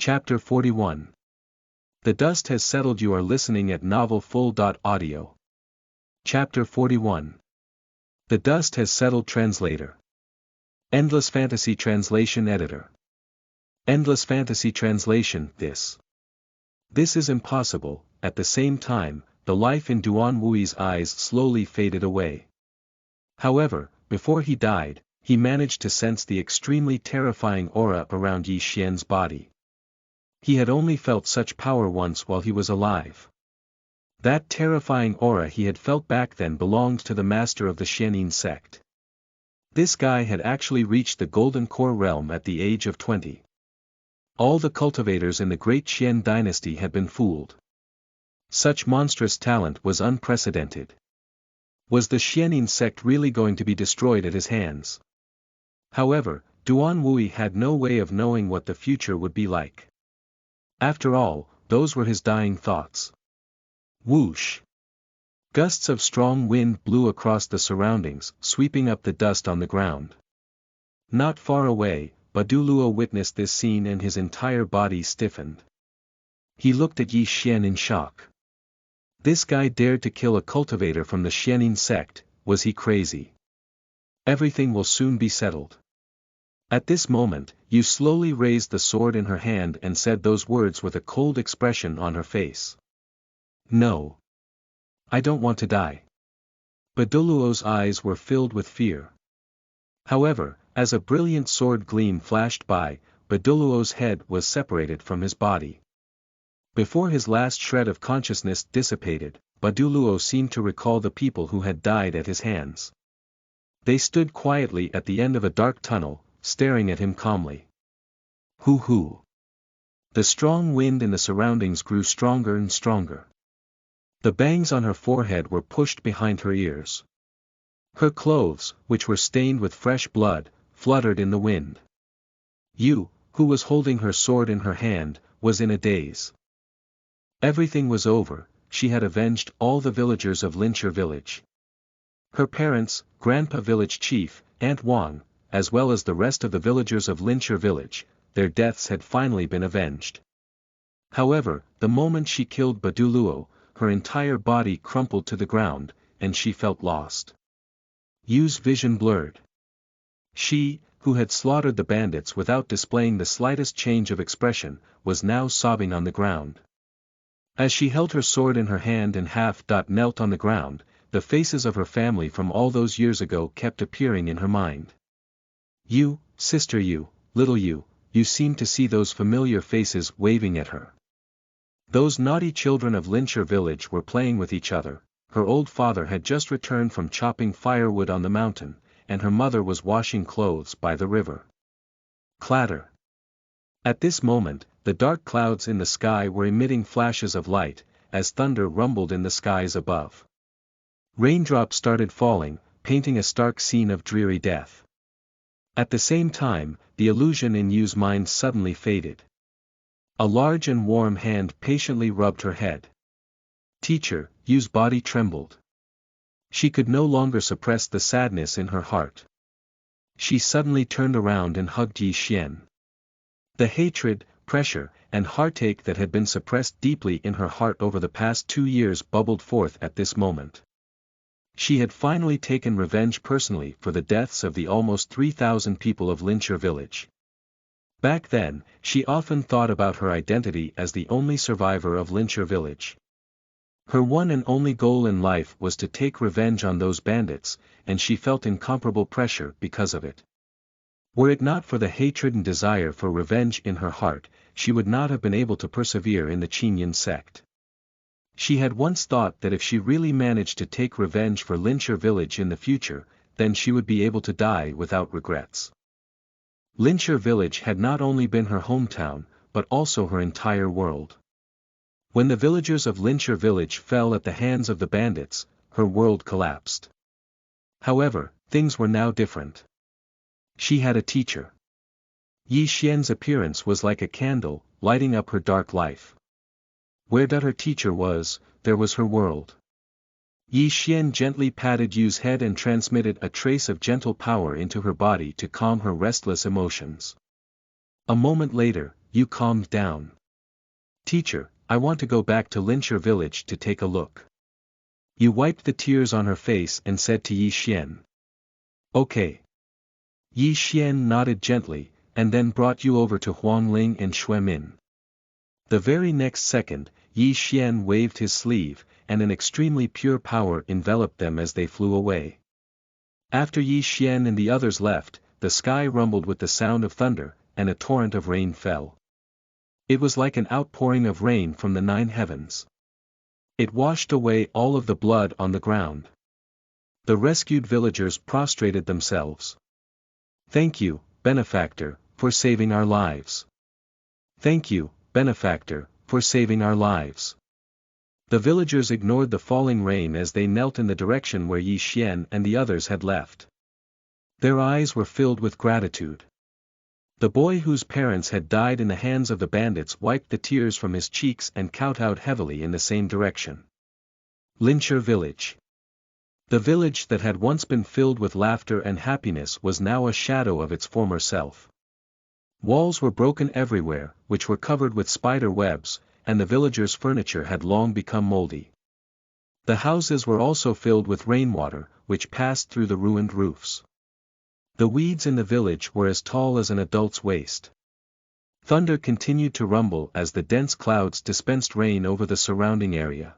Chapter 41. The dust has settled. You are listening at novelfull.audio. Chapter 41. The dust has settled. Translator. Endless Fantasy Translation Editor. Endless Fantasy Translation. This is impossible. At the same time, the life in Duan Wui's eyes slowly faded away. However, before he died, he managed to sense the extremely terrifying aura around Yi Xian's body. He had only felt such power once while he was alive. That terrifying aura he had felt back then belonged to the master of the Xianin sect. This guy had actually reached the Golden Core realm at the age of 20. All the cultivators in the great Xian dynasty had been fooled. Such monstrous talent was unprecedented. Was the Xianin sect really going to be destroyed at his hands? However, Duan Wui had no way of knowing what the future would be like. After all, those were his dying thoughts. Whoosh! Gusts of strong wind blew across the surroundings, sweeping up the dust on the ground. Not far away, Baduluo witnessed this scene and his entire body stiffened. He looked at Yi Xian in shock. This guy dared to kill a cultivator from the Xianin sect. Was he crazy? Everything will soon be settled. At this moment, Yu slowly raised the sword in her hand and said those words with a cold expression on her face. No. I don't want to die. Baduluo's eyes were filled with fear. However, as a brilliant sword gleam flashed by, Baduluo's head was separated from his body. Before his last shred of consciousness dissipated, Baduluo seemed to recall the people who had died at his hands. They stood quietly at the end of a dark tunnel, staring at him calmly. Hoo! The strong wind in the surroundings grew stronger and stronger. The bangs on her forehead were pushed behind her ears. Her clothes, which were stained with fresh blood, fluttered in the wind. Yu, who was holding her sword in her hand, was in a daze. Everything was over. She had avenged all the villagers of Lincher village. Her parents, Grandpa village chief, Aunt Wang, as well as the rest of the villagers of Lincher village, their deaths had finally been avenged. However, the moment she killed Baduluo, her entire body crumpled to the ground, and she felt lost. Yu's vision blurred. She, who had slaughtered the bandits without displaying the slightest change of expression, was now sobbing on the ground. As she held her sword in her hand and knelt on the ground, the faces of her family from all those years ago kept appearing in her mind. Yu, sister Yu, little Yu, you seemed to see those familiar faces waving at her. Those naughty children of Lincher village were playing with each other. Her old father had just returned from chopping firewood on the mountain, and her mother was washing clothes by the river. Clatter. At this moment, the dark clouds in the sky were emitting flashes of light, as thunder rumbled in the skies above. Raindrops started falling, painting a stark scene of dreary death. At the same time, the illusion in Yu's mind suddenly faded. A large and warm hand patiently rubbed her head. Teacher, Yu's body trembled. She could no longer suppress the sadness in her heart. She suddenly turned around and hugged Yi Xian. The hatred, pressure, and heartache that had been suppressed deeply in her heart over the past 2 years bubbled forth at this moment. She had finally taken revenge personally for the deaths of the almost 3,000 people of Lincher village. Back then, she often thought about her identity as the only survivor of Lincher village. Her one and only goal in life was to take revenge on those bandits, and she felt incomparable pressure because of it. Were it not for the hatred and desire for revenge in her heart, she would not have been able to persevere in the Qinyan sect. She had once thought that if she really managed to take revenge for Lincher village in the future, then she would be able to die without regrets. Lincher village had not only been her hometown, but also her entire world. When the villagers of Lincher village fell at the hands of the bandits, her world collapsed. However, things were now different. She had a teacher. Yi Xian's appearance was like a candle, lighting up her dark life. Where that her teacher was, there was her world. Yi Xian gently patted Yu's head and transmitted a trace of gentle power into her body to calm her restless emotions. A moment later, you calmed down. Teacher, I want to go back to Lincher village to take a look. You wiped the tears on her face and said to Yi Xian. Okay. Yi Xian nodded gently, and then brought you over to Huangling and Xuemin. The very next second, Yi Xian waved his sleeve, and an extremely pure power enveloped them as they flew away. After Yi Xian and the others left, the sky rumbled with the sound of thunder, and a torrent of rain fell. It was like an outpouring of rain from the 9 heavens. It washed away all of the blood on the ground. The rescued villagers prostrated themselves. Thank you, benefactor, for saving our lives. Thank you, benefactor, for saving our lives. The villagers ignored the falling rain as they knelt in the direction where Yi Xian and the others had left. Their eyes were filled with gratitude. The boy whose parents had died in the hands of the bandits wiped the tears from his cheeks and kowtowed heavily in the same direction. Lincher village. The village that had once been filled with laughter and happiness was now a shadow of its former self. Walls were broken everywhere, which were covered with spider webs, and the villagers' furniture had long become moldy. The houses were also filled with rainwater, which passed through the ruined roofs. The weeds in the village were as tall as an adult's waist. Thunder continued to rumble as the dense clouds dispensed rain over the surrounding area.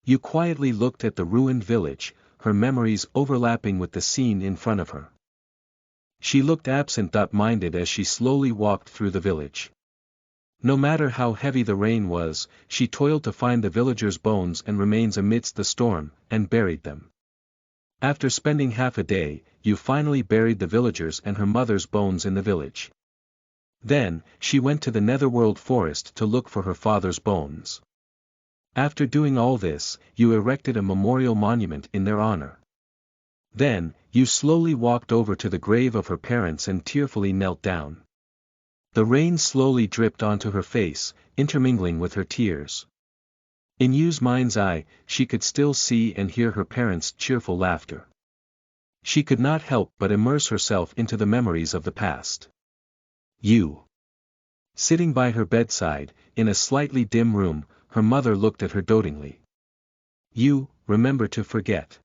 You quietly looked at the ruined village, her memories overlapping with the scene in front of her. She looked absent-minded as she slowly walked through the village. No matter how heavy the rain was, she toiled to find the villagers' bones and remains amidst the storm, and buried them. After spending half a day, you finally buried the villagers and her mother's bones in the village. Then, she went to the netherworld forest to look for her father's bones. After doing all this, you erected a memorial monument in their honor. Then, you slowly walked over to the grave of her parents and tearfully knelt down. The rain slowly dripped onto her face, intermingling with her tears. In Yu's mind's eye, she could still see and hear her parents' cheerful laughter. She could not help but immerse herself into the memories of the past. Yu. Sitting by her bedside, in a slightly dim room, her mother looked at her dotingly. You, remember to forget.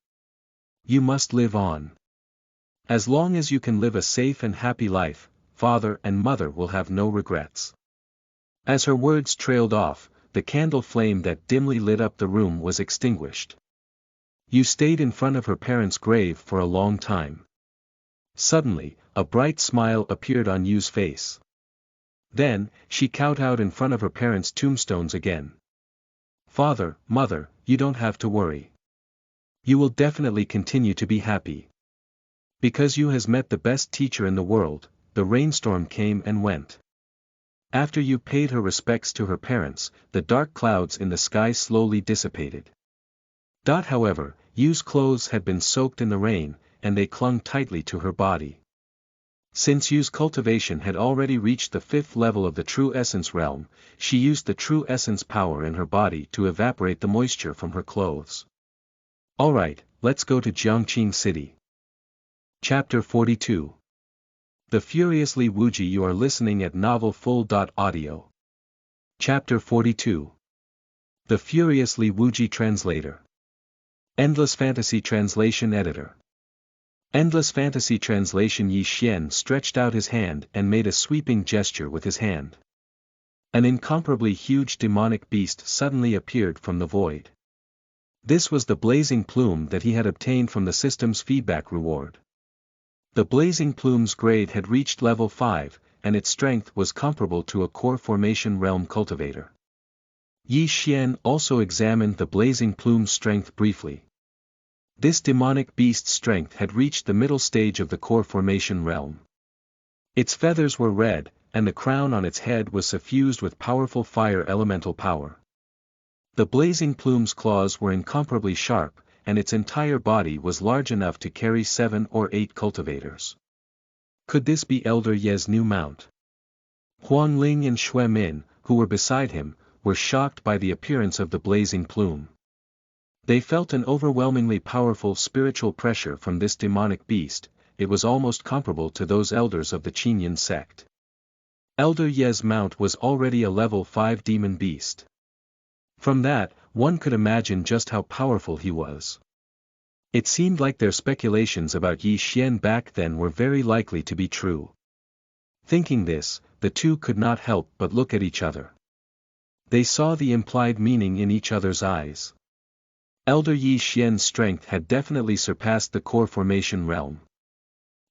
You must live on. As long as you can live a safe and happy life, father and mother will have no regrets. As her words trailed off, the candle flame that dimly lit up the room was extinguished. You stayed in front of her parents' grave for a long time. Suddenly, a bright smile appeared on Yu's face. Then, she kowtowed in front of her parents' tombstones again. Father, mother, you don't have to worry. You will definitely continue to be happy. Because Yu has met the best teacher in the world, the rainstorm came and went. After Yu paid her respects to her parents, the dark clouds in the sky slowly dissipated. However, Yu's clothes had been soaked in the rain, and they clung tightly to her body. Since Yu's cultivation had already reached the 5th level of the True Essence realm, she used the True Essence power in her body to evaporate the moisture from her clothes. Alright, let's go to Jiangqing City. Chapter 42. The Furiously Wuji. You are listening at novelfull.audio. Chapter 42. The Furiously Wuji Translator. Endless Fantasy Translation Editor. Endless Fantasy Translation. Yi Xian stretched out his hand and made a sweeping gesture with his hand. An incomparably huge demonic beast suddenly appeared from the void. This was the blazing plume that he had obtained from the system's feedback reward. The blazing plume's grade had reached level 5, and its strength was comparable to a core formation realm cultivator. Yi Xian also examined the blazing plume's strength briefly. This demonic beast's strength had reached the middle stage of the core formation realm. Its feathers were red, and the crown on its head was suffused with powerful fire elemental power. The blazing plume's claws were incomparably sharp, and its entire body was large enough to carry 7 or 8 cultivators. Could this be Elder Ye's new mount? Huang Ling and Xue Min, who were beside him, were shocked by the appearance of the blazing plume. They felt an overwhelmingly powerful spiritual pressure from this demonic beast. It was almost comparable to those elders of the Qinyan sect. Elder Ye's mount was already a level 5 demon beast. From that, one could imagine just how powerful he was. It seemed like their speculations about Yi Xian back then were very likely to be true. Thinking this, the two could not help but look at each other. They saw the implied meaning in each other's eyes. Elder Yi Xian's strength had definitely surpassed the core formation realm.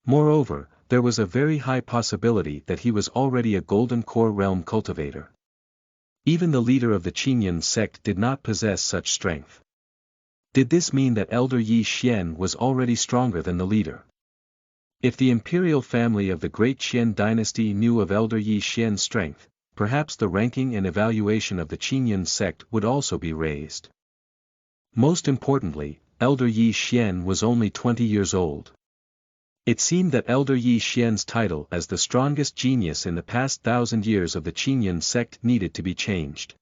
Moreover, there was a very high possibility that he was already a golden core realm cultivator. Even the leader of the Qinyan sect did not possess such strength. Did this mean that Elder Yi Xian was already stronger than the leader? If the imperial family of the Great Qian dynasty knew of Elder Yi Xian's strength, perhaps the ranking and evaluation of the Qinyan sect would also be raised. Most importantly, Elder Yi Xian was only 20 years old. It seemed that Elder Yi Xian's title as the strongest genius in the past 1,000 years of the Qinyan sect needed to be changed.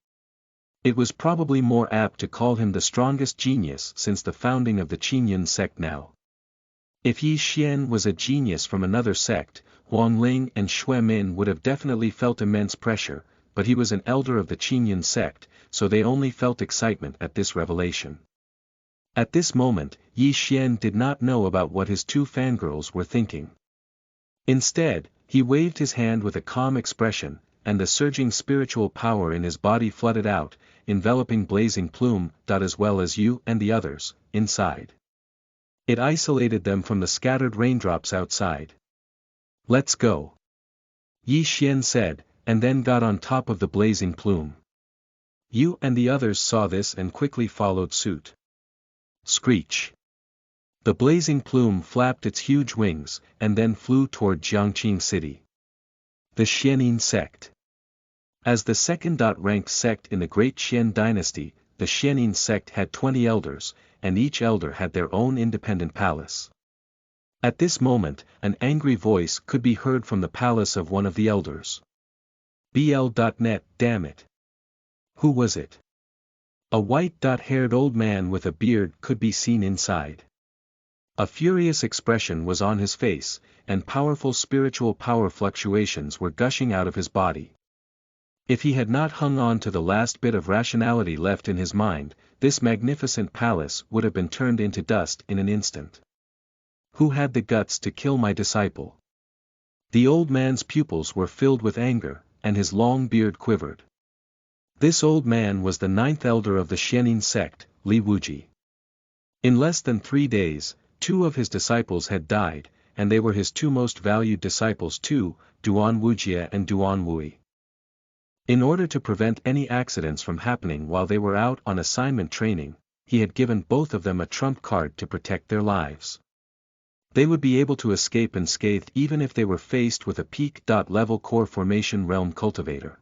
It was probably more apt to call him the strongest genius since the founding of the Qinyan sect now. If Yi Xian was a genius from another sect, Huang Ling and Xue Min would have definitely felt immense pressure, but he was an elder of the Qinyan sect, so they only felt excitement at this revelation. At this moment, Yi Xian did not know about what his two fangirls were thinking. Instead, he waved his hand with a calm expression, and the surging spiritual power in his body flooded out, enveloping Blazing Plume, as well as you and the others, inside. It isolated them from the scattered raindrops outside. "Let's go," Yi Xian said, and then got on top of the Blazing Plume. You and the others saw this and quickly followed suit. Screech. The Blazing Plume flapped its huge wings, and then flew toward Jiangqing City. The Xianin sect. As the second-ranked sect in the Great Qian dynasty, the Xianin sect had 20 elders, and each elder had their own independent palace. At this moment, an angry voice could be heard from the palace of one of the elders. BL.net, damn it. Who was it? A white-haired old man with a beard could be seen inside. A furious expression was on his face, and powerful spiritual power fluctuations were gushing out of his body. If he had not hung on to the last bit of rationality left in his mind, this magnificent palace would have been turned into dust in an instant. Who had the guts to kill my disciple? The old man's pupils were filled with anger, and his long beard quivered. This old man was the 9th elder of the Xianin sect, Li Wuji. In less than 3 days, 2 of his disciples had died, and they were his 2 most valued disciples too, Duan Wujie and Duan Wui. In order to prevent any accidents from happening while they were out on assignment training, he had given both of them a trump card to protect their lives. They would be able to escape unscathed even if they were faced with a peak-level core formation realm cultivator.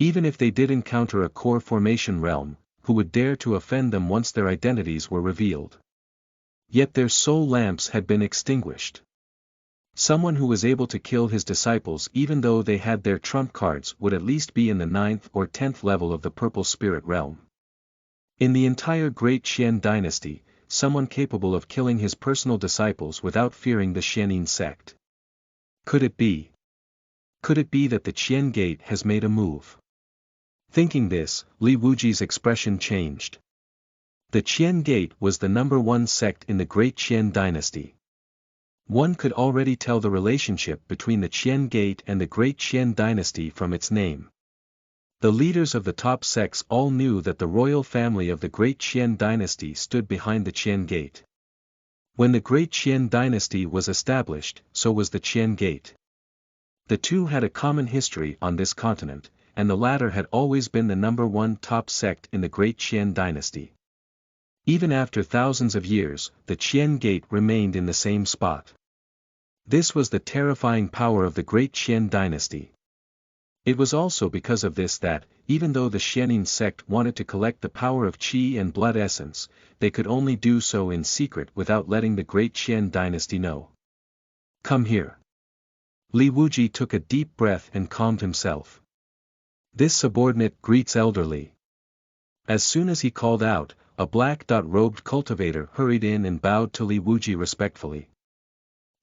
Even if they did encounter a core formation realm, who would dare to offend them once their identities were revealed? Yet their soul lamps had been extinguished. Someone who was able to kill his disciples even though they had their trump cards would at least be in the 9th or 10th level of the purple spirit realm. In the entire Great Qian dynasty, someone capable of killing his personal disciples without fearing the Xianin sect. Could it be? Could it be that the Qian Gate has made a move? Thinking this, Li Wuji's expression changed. The Qian Gate was the #1 sect in the Great Qian dynasty. One could already tell the relationship between the Qian Gate and the Great Qian dynasty from its name. The leaders of the top sects all knew that the royal family of the Great Qian dynasty stood behind the Qian Gate. When the Great Qian dynasty was established, so was the Qian Gate. The two had a common history on this continent, and the latter had always been the #1 top sect in the Great Qian dynasty. Even after thousands of years, the Qian Gate remained in the same spot. This was the terrifying power of the Great Qian dynasty. It was also because of this that, even though the Xianin sect wanted to collect the power of qi and blood essence, they could only do so in secret without letting the Great Qian dynasty know. Come here. Li Wuji took a deep breath and calmed himself. This subordinate greets elderly. As soon as he called out, a black-robed cultivator hurried in and bowed to Li Wuji respectfully.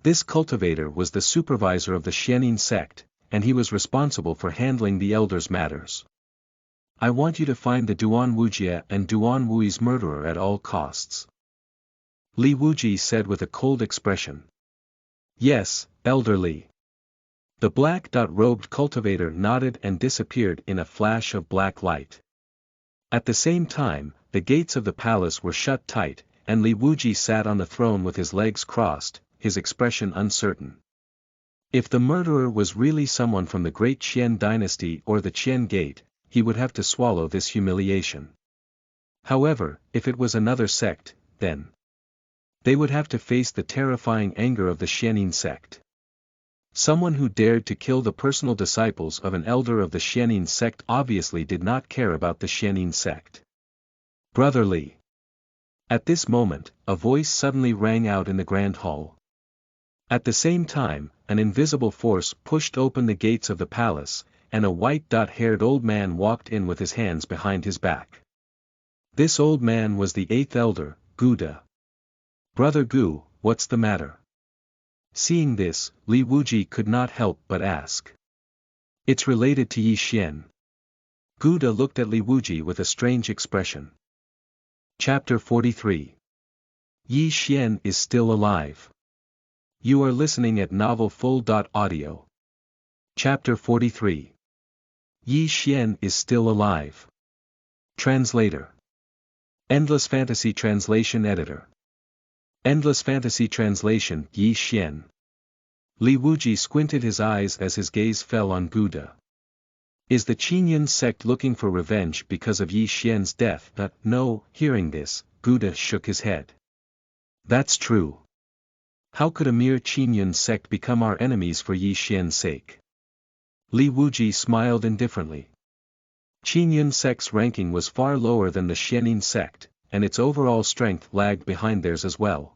This cultivator was the supervisor of the Xianin sect, and he was responsible for handling the elders' matters. I want you to find the Duan Wujia and Duan Wui's murderer at all costs. Li Wuji said with a cold expression. Yes, Elder Li. The black-robed cultivator nodded and disappeared in a flash of black light. At the same time, the gates of the palace were shut tight, and Li Wuji sat on the throne with his legs crossed, his expression uncertain. If the murderer was really someone from the great Qian dynasty or the Qian Gate, he would have to swallow this humiliation. However, if it was another sect, then they would have to face the terrifying anger of the Xianin sect. Someone who dared to kill the personal disciples of an elder of the Xianin sect obviously did not care about the Xianin sect. Brother Li. At this moment, a voice suddenly rang out in the grand hall. At the same time, an invisible force pushed open the gates of the palace, and a white-haired old man walked in with his hands behind his back. This old man was the 8th elder, Gu De. Brother Gu, what's the matter? Seeing this, Li Wuji could not help but ask. It's related to Yi Xian. Gu De looked at Li Wuji with a strange expression. Chapter 43. Yi Xian is still alive. You are listening at novelfull.audio. Chapter 43. Yi Xian is still alive. Translator. Endless Fantasy Translation Editor. Endless Fantasy Translation Yi Xian. Li Wuji squinted his eyes as his gaze fell on Gu De. Is the Qinyan sect looking for revenge because of Yi Xian's death? No. Hearing this, Gu De shook his head. That's true. How could a mere Qinyan sect become our enemies for Yi Xian's sake? Li Wuji smiled indifferently. Qinyan sect's ranking was far lower than the Xianin sect, and its overall strength lagged behind theirs as well.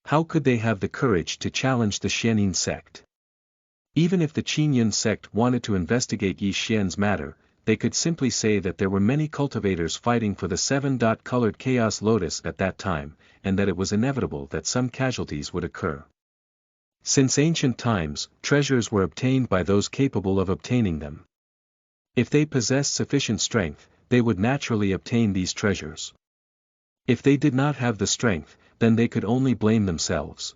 How could they have the courage to challenge the Xianin sect? Even if the Qinyan sect wanted to investigate Yi Xian's matter, they could simply say that there were many cultivators fighting for the 7-colored Chaos Lotus at that time, and that it was inevitable that some casualties would occur. Since ancient times, treasures were obtained by those capable of obtaining them. If they possessed sufficient strength, they would naturally obtain these treasures. If they did not have the strength, then they could only blame themselves.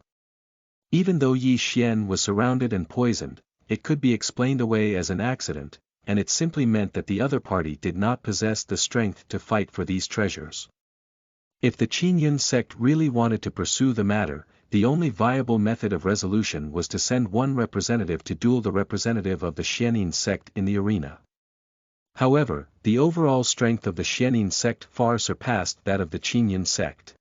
Even though Yi Xian was surrounded and poisoned, it could be explained away as an accident, and it simply meant that the other party did not possess the strength to fight for these treasures. If the Qinyan sect really wanted to pursue the matter, the only viable method of resolution was to send one representative to duel the representative of the Xianin sect in the arena. However, the overall strength of the Xianin sect far surpassed that of the Qinyan sect.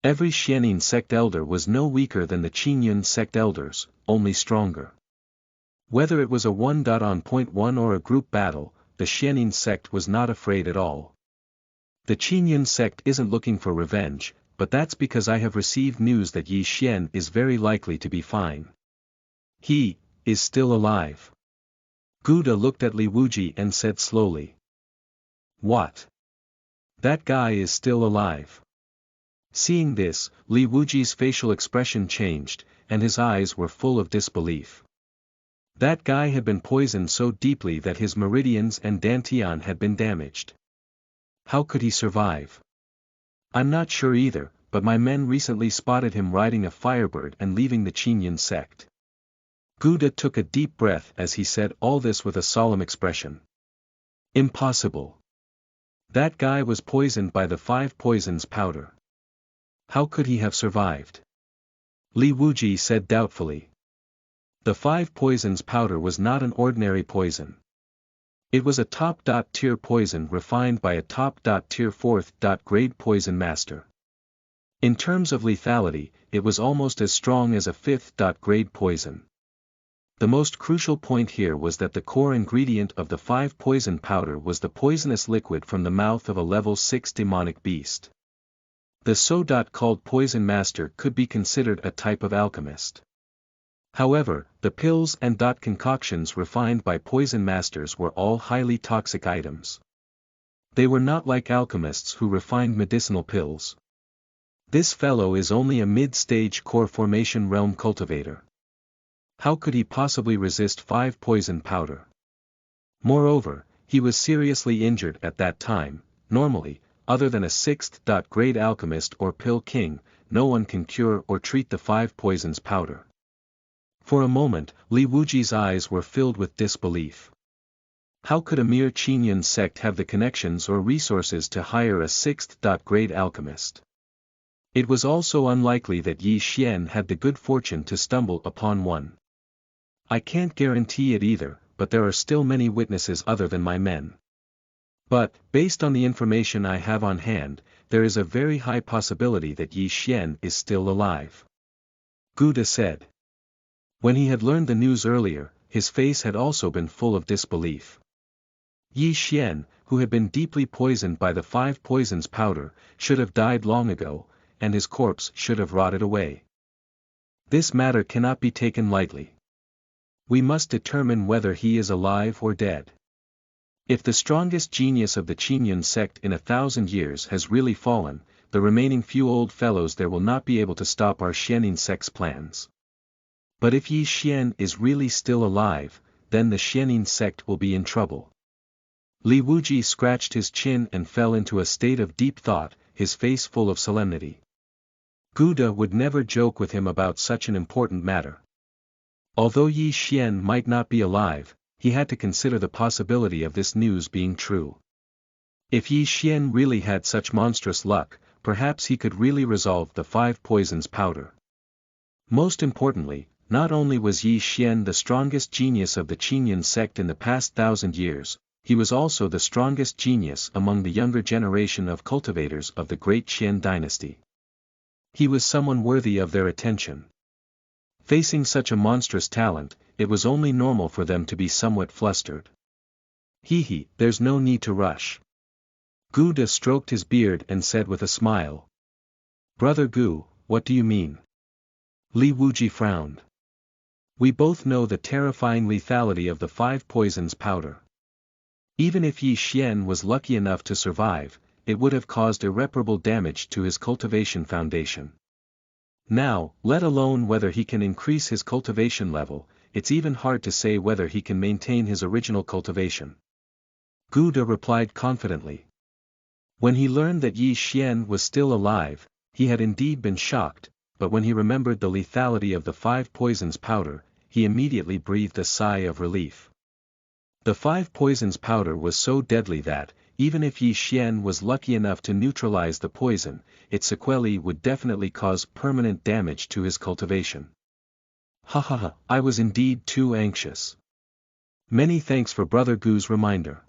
Every Xianin sect elder was no weaker than the Qinyan sect elders, only stronger. Whether it was a 1-on-1 or a group battle, the Xianin sect was not afraid at all. The Qinyan sect isn't looking for revenge, but that's because I have received news that Yi Xian is very likely to be fine. He is still alive. Gu De looked at Li Wuji and said slowly. What? That guy is still alive. Seeing this, Li Wuji's facial expression changed, and his eyes were full of disbelief. That guy had been poisoned so deeply that his meridians and dantian had been damaged. How could he survive? I'm not sure either, but my men recently spotted him riding a firebird and leaving the Qinyan sect. Gu De took a deep breath as he said all this with a solemn expression. Impossible. That guy was poisoned by the 5 poisons powder. How could he have survived? Li Wuji said doubtfully. The 5 poisons powder was not an ordinary poison. It was a top-tier poison refined by a top-tier 4th-grade poison master. In terms of lethality, it was almost as strong as a 5th-grade poison. The most crucial point here was that the core ingredient of the 5 poison powder was the poisonous liquid from the mouth of a level 6 demonic beast. The so-called poison master could be considered a type of alchemist. However, the pills and concoctions refined by poison masters were all highly toxic items. They were not like alchemists who refined medicinal pills. This fellow is only a mid-stage core formation realm cultivator. How could he possibly resist 5 poison powder? Moreover, he was seriously injured at that time. Normally, other than a 6th grade alchemist or pill king, no one can cure or treat the 5 poisons powder. For a moment, Li Wuji's eyes were filled with disbelief. How could a mere Qinyan sect have the connections or resources to hire a 6th grade alchemist? It was also unlikely that Yi Xian had the good fortune to stumble upon one. I can't guarantee it either, but there are still many witnesses other than my men. But, based on the information I have on hand, there is a very high possibility that Yi Xian is still alive. Gouda said. When he had learned the news earlier, his face had also been full of disbelief. Yi Xian, who had been deeply poisoned by the 5 poisons powder, should have died long ago, and his corpse should have rotted away. This matter cannot be taken lightly. We must determine whether he is alive or dead. If the strongest genius of the Qinyan sect in 1,000 years has really fallen, the remaining few old fellows there will not be able to stop our Xianin sect's plans. But if Yi Xian is really still alive, then the Xianin sect will be in trouble. Li Wuji scratched his chin and fell into a state of deep thought, his face full of solemnity. Gouda would never joke with him about such an important matter. Although Yi Xian might not be alive, he had to consider the possibility of this news being true. If Yi Xian really had such monstrous luck, perhaps he could really resolve the 5 poisons powder. Most importantly, not only was Yi Xian the strongest genius of the Qinyan sect in the past 1,000 years, he was also the strongest genius among the younger generation of cultivators of the great Qian dynasty. He was someone worthy of their attention. Facing such a monstrous talent, it was only normal for them to be somewhat flustered. There's no need to rush. Gouda stroked his beard and said with a smile. Brother Gu, what do you mean? Li Wuji frowned. We both know the terrifying lethality of the 5 poisons powder. Even if Yi Xian was lucky enough to survive, it would have caused irreparable damage to his cultivation foundation. Now, let alone whether he can increase his cultivation level, it's even hard to say whether he can maintain his original cultivation. Gouda replied confidently. When he learned that Yi Xian was still alive, he had indeed been shocked, but when he remembered the lethality of the 5 poisons powder, he immediately breathed a sigh of relief. The 5 poisons powder was so deadly that, even if Yi Xian was lucky enough to neutralize the poison, its sequelae would definitely cause permanent damage to his cultivation. I was indeed too anxious. Many thanks for Brother Gu's reminder.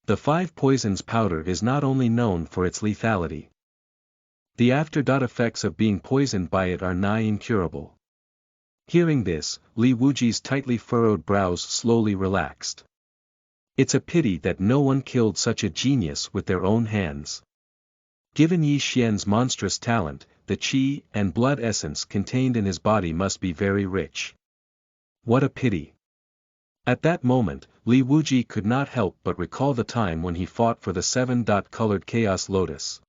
The 5 poisons powder is not only known for its lethality. The after-effects of being poisoned by it are nigh incurable. Hearing this, Li Wuji's tightly furrowed brows slowly relaxed. It's a pity that no one killed such a genius with their own hands. Given Yi Xian's monstrous talent, the qi and blood essence contained in his body must be very rich. What a pity. At that moment, Li Wuji could not help but recall the time when he fought for the 7-colored Chaos Lotus.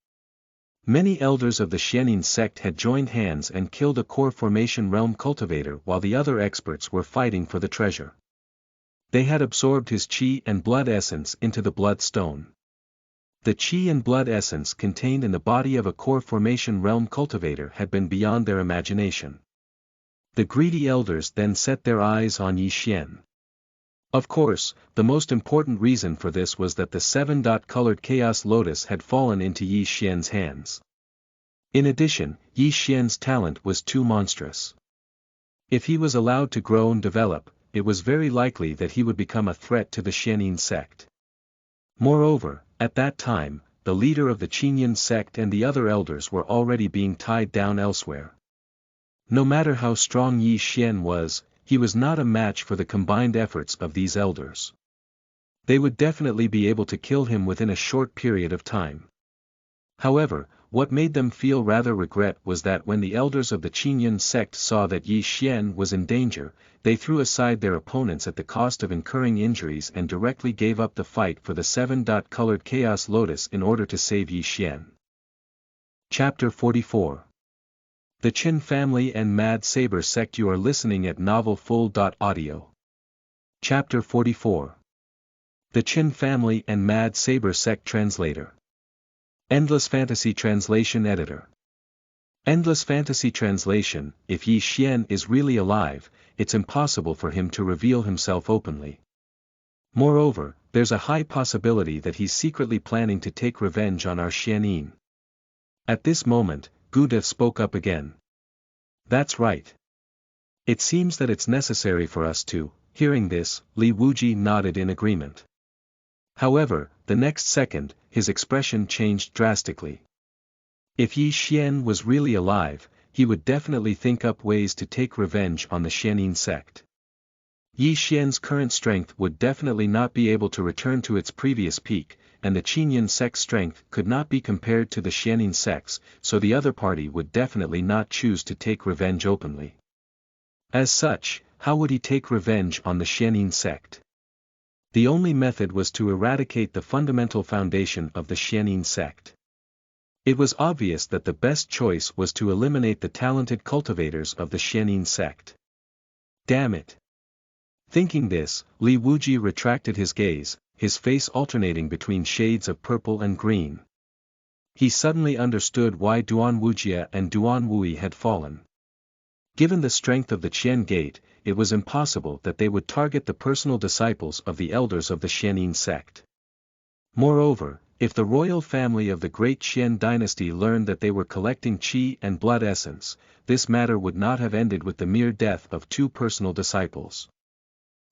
Many elders of the Xianin sect had joined hands and killed a core formation realm cultivator while the other experts were fighting for the treasure. They had absorbed his qi and blood essence into the blood stone. The qi and blood essence contained in the body of a core formation realm cultivator had been beyond their imagination. The greedy elders then set their eyes on Yi Xian. Of course, the most important reason for this was that the 7-colored Chaos Lotus had fallen into Yi Xian's hands. In addition, Yi Xian's talent was too monstrous. If he was allowed to grow and develop, it was very likely that he would become a threat to the Xianin sect. Moreover, at that time, the leader of the Qinyan sect and the other elders were already being tied down elsewhere. No matter how strong Yi Xian was, he was not a match for the combined efforts of these elders. They would definitely be able to kill him within a short period of time. However, what made them feel rather regret was that when the elders of the Qinyan sect saw that Yi Xian was in danger, they threw aside their opponents at the cost of incurring injuries and directly gave up the fight for the 7-colored Chaos Lotus in order to save Yi Xian. Chapter 44. The Qin Family and Mad Saber Sect. You are listening at novelfull.audio. Chapter 44. The Qin Family and Mad Saber Sect. Translator. Endless Fantasy Translation Editor. Endless Fantasy Translation. If Yi Xian is really alive, it's impossible for him to reveal himself openly. Moreover, there's a high possibility that he's secretly planning to take revenge on our Xianin. At this moment, Gouda spoke up again. That's right. It seems that it's necessary for us to. Hearing this, Li Wuji nodded in agreement. However, the next second, his expression changed drastically. If Yi Xian was really alive, he would definitely think up ways to take revenge on the Xianin sect. Yi Xian's current strength would definitely not be able to return to its previous peak, and the Qinyan sect's strength could not be compared to the Xianin sect's, so the other party would definitely not choose to take revenge openly. As such, how would he take revenge on the Xianin sect? The only method was to eradicate the fundamental foundation of the Xianin sect. It was obvious that the best choice was to eliminate the talented cultivators of the Xianin sect. Damn it! Thinking this, Li Wuji retracted his gaze, his face alternating between shades of purple and green. He suddenly understood why Duan Wujia and Duan Wui had fallen. Given the strength of the Qian Gate, it was impossible that they would target the personal disciples of the elders of the Xianin sect. Moreover, if the royal family of the great Qian dynasty learned that they were collecting qi and blood essence, this matter would not have ended with the mere death of two personal disciples.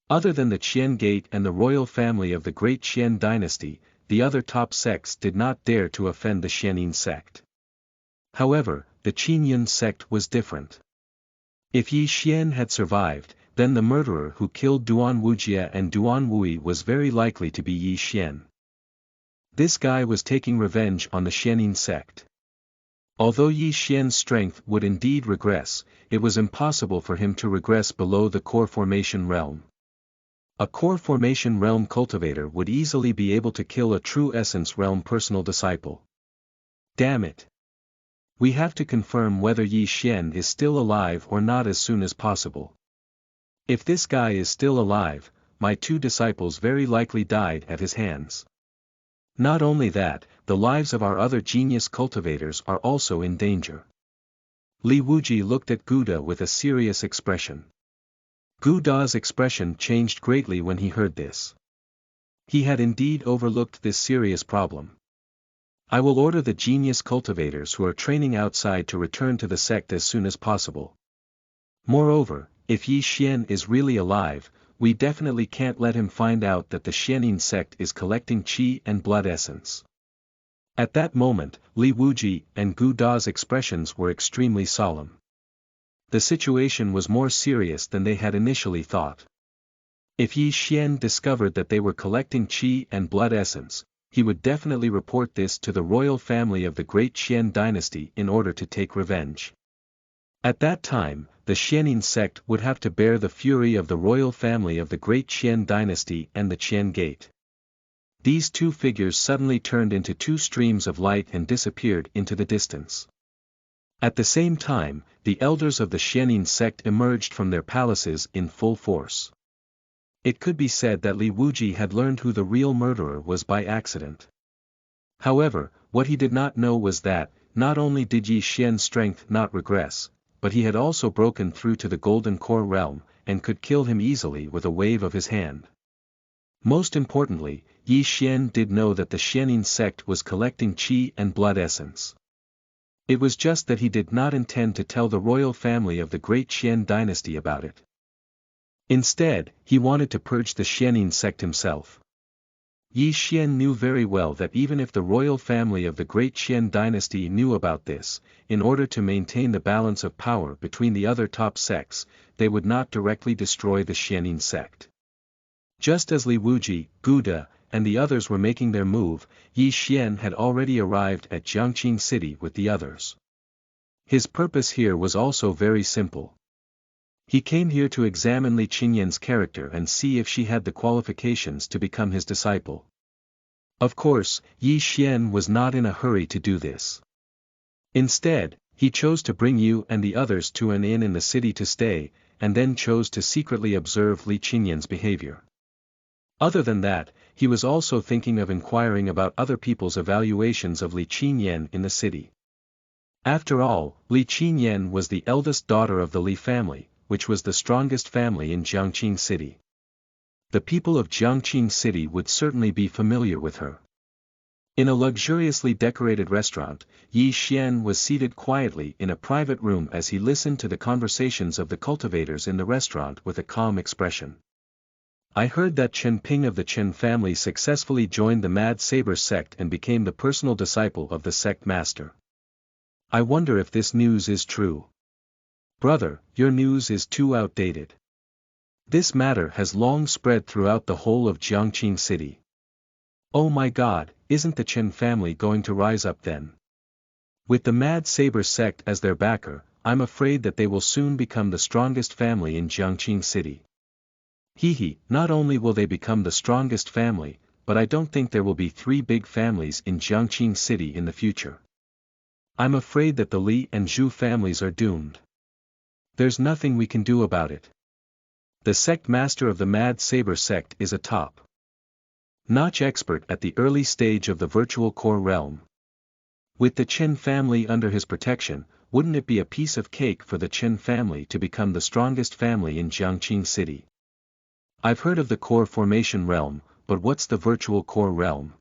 Other than the Qian Gate and the royal family of the great Qian dynasty, the other top sects did not dare to offend the Xianin sect. However, the Qinyan sect was different. If Yi Xian had survived, then the murderer who killed Duan Wujia and Duan Wui was very likely to be Yi Xian. This guy was taking revenge on the Xianin sect. Although Yi Xian's strength would indeed regress, it was impossible for him to regress below the core formation realm. A core formation realm cultivator would easily be able to kill a true essence realm personal disciple. Damn it! We have to confirm whether Yi Xian is still alive or not as soon as possible. If this guy is still alive, my two disciples very likely died at his hands. Not only that, the lives of our other genius cultivators are also in danger. Li Wuji looked at Gouda with a serious expression. Gouda's expression changed greatly when he heard this. He had indeed overlooked this serious problem. I will order the genius cultivators who are training outside to return to the sect as soon as possible. Moreover, if Yi Xian is really alive, we definitely can't let him find out that the Xianin sect is collecting qi and blood essence. At that moment, Li Wuji and Gouda's expressions were extremely solemn. The situation was more serious than they had initially thought. If Yi Xian discovered that they were collecting qi and blood essence, he would definitely report this to the royal family of the great Qian dynasty in order to take revenge. At that time, the Xianin sect would have to bear the fury of the royal family of the great Qian dynasty and the Qian Gate. These two figures suddenly turned into two streams of light and disappeared into the distance. At the same time, the elders of the Xianin sect emerged from their palaces in full force. It could be said that Li Wuji had learned who the real murderer was by accident. However, what he did not know was that, not only did Yi Xian's strength not regress, but he had also broken through to the Golden Core realm, and could kill him easily with a wave of his hand. Most importantly, Yi Xian did know that the Xianin sect was collecting qi and blood essence. It was just that he did not intend to tell the royal family of the great Qian dynasty about it. Instead, he wanted to purge the Xianin sect himself. Yi Xian knew very well that even if the royal family of the great Qian dynasty knew about this, in order to maintain the balance of power between the other top sects, they would not directly destroy the Xianin sect. Just as Li Wuji, Gouda, and the others were making their move, Yi Xian had already arrived at Jiangqing City with the others. His purpose here was also very simple. He came here to examine Li Qinyan's character and see if she had the qualifications to become his disciple. Of course, Yi Xian was not in a hurry to do this. Instead, He chose to bring you and the others to an inn in the city to stay, and then chose to secretly observe Li Qingyan's behavior. Other than that, he was also thinking of inquiring about other people's evaluations of Li Qingyan in the city. After all, Li Qingyan was the eldest daughter of the Li family, which was the strongest family in Jiangqing City. The people of Jiangqing City would certainly be familiar with her. In a luxuriously decorated restaurant, Yi Xian was seated quietly in a private room as he listened to the conversations of the cultivators in the restaurant with a calm expression. I heard that Chen Ping of the Chen family successfully joined the Mad Saber sect and became the personal disciple of the sect master. I wonder if this news is true. Brother, your news is too outdated. This matter has long spread throughout the whole of Jiangqing City. Oh my God, isn't the Chen family going to rise up then? With the Mad Saber sect as their backer, I'm afraid that they will soon become the strongest family in Jiangqing City. Not only will they become the strongest family, but I don't think there will be 3 big families in Jiangqing City in the future. I'm afraid that the Li and Zhu families are doomed. There's nothing we can do about it. The sect master of the Mad Saber sect is a top-notch expert at the early stage of the virtual core realm. With the Chen family under his protection, wouldn't it be a piece of cake for the Chen family to become the strongest family in Jiangqing City? I've heard of the core formation realm, but what's the virtual core realm?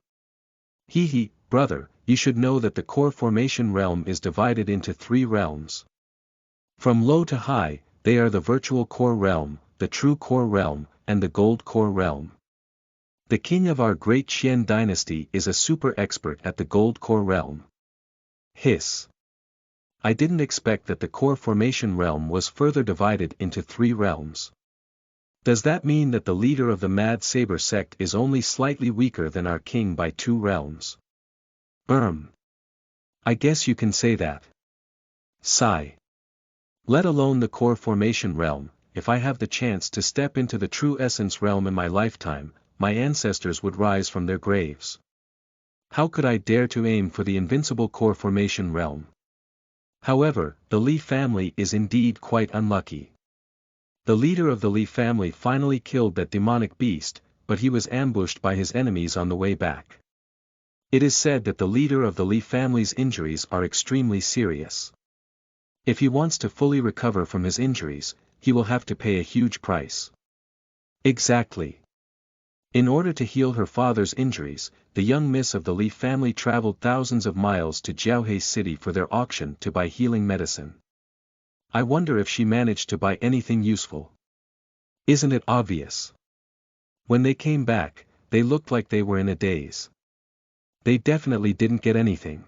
Brother, you should know that the core formation realm is divided into 3 realms. From low to high, they are the virtual core realm, the true core realm, and the gold core realm. The king of our great Qian dynasty is a super expert at the gold core realm. I didn't expect that the core formation realm was further divided into 3 realms. Does that mean that the leader of the Mad Saber sect is only slightly weaker than our king by 2 realms? I guess you can say that. Sigh. Let alone the core formation realm, if I have the chance to step into the true essence realm in my lifetime, my ancestors would rise from their graves. How could I dare to aim for the invincible core formation realm? However, the Li family is indeed quite unlucky. The leader of the Li family finally killed that demonic beast, but he was ambushed by his enemies on the way back. It is said that the leader of the Li family's injuries are extremely serious. If he wants to fully recover from his injuries, he will have to pay a huge price. Exactly. In order to heal her father's injuries, the young miss of the Li family traveled thousands of miles to Jiaohe City for their auction to buy healing medicine. I wonder if she managed to buy anything useful. Isn't it obvious? When they came back, they looked like they were in a daze. They definitely didn't get anything.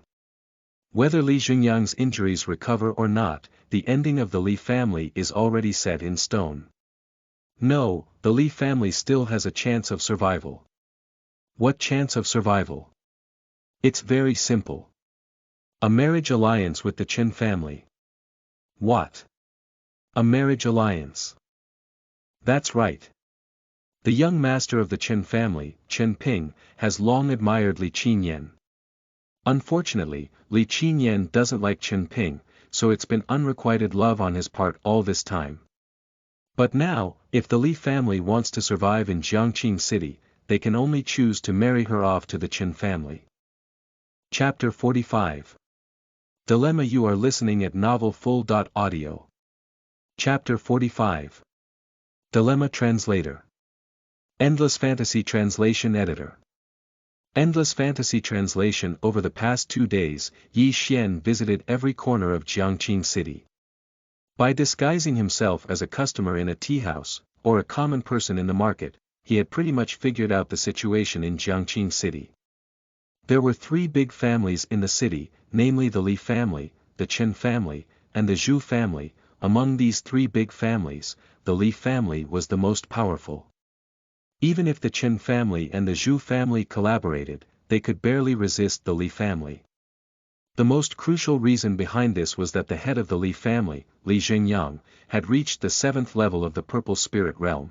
Whether Li Xingyang's injuries recover or not, the ending of the Li family is already set in stone. No, the Li family still has a chance of survival. What chance of survival? It's very simple. A marriage alliance with the Chen family. What? A marriage alliance? That's right. The young master of the Chen family, Chen Ping, has long admired Li Qingyan. Unfortunately, Li Qingyan doesn't like Chen Ping, so it's been unrequited love on his part all this time. But now, if the Li family wants to survive in Jiangqing City, they can only choose to marry her off to the Chen family. Chapter 45. Dilemma. You are listening at novelfull.audio. Chapter 45. Dilemma. Translator. Endless Fantasy Translation Editor. Endless Fantasy Translation. Over the past 2 days, Yi Xian visited every corner of Jiangqing City. By disguising himself as a customer in a tea house, or a common person in the market, he had pretty much figured out the situation in Jiangqing City. There were 3 big families in the city, namely the Li family, the Chen family, and the Zhu family. Among these 3 big families, the Li family was the most powerful. Even if the Chen family and the Zhu family collaborated, they could barely resist the Li family. The most crucial reason behind this was that the head of the Li family, Li Xingyang, had reached the 7th level of the Purple Spirit Realm.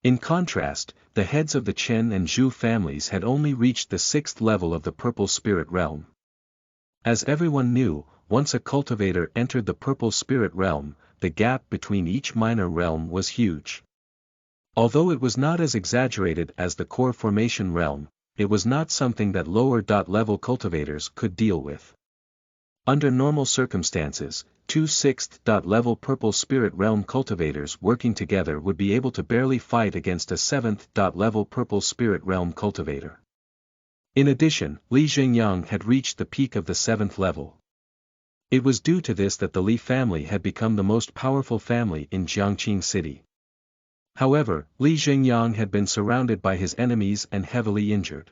In contrast, the heads of the Chen and Zhu families had only reached the 6th level of the Purple Spirit Realm. As everyone knew, once a cultivator entered the purple spirit realm, the gap between each minor realm was huge. Although it was not as exaggerated as the core formation realm, it was not something that lower-level cultivators could deal with. Under normal circumstances, two 6th-level purple spirit realm cultivators working together would be able to barely fight against a 7th-level purple spirit realm cultivator. In addition, Li Jingyang had reached the peak of the 7th level. It was due to this that the Li family had become the most powerful family in Jiangqing City. However, Li Jingyang had been surrounded by his enemies and heavily injured.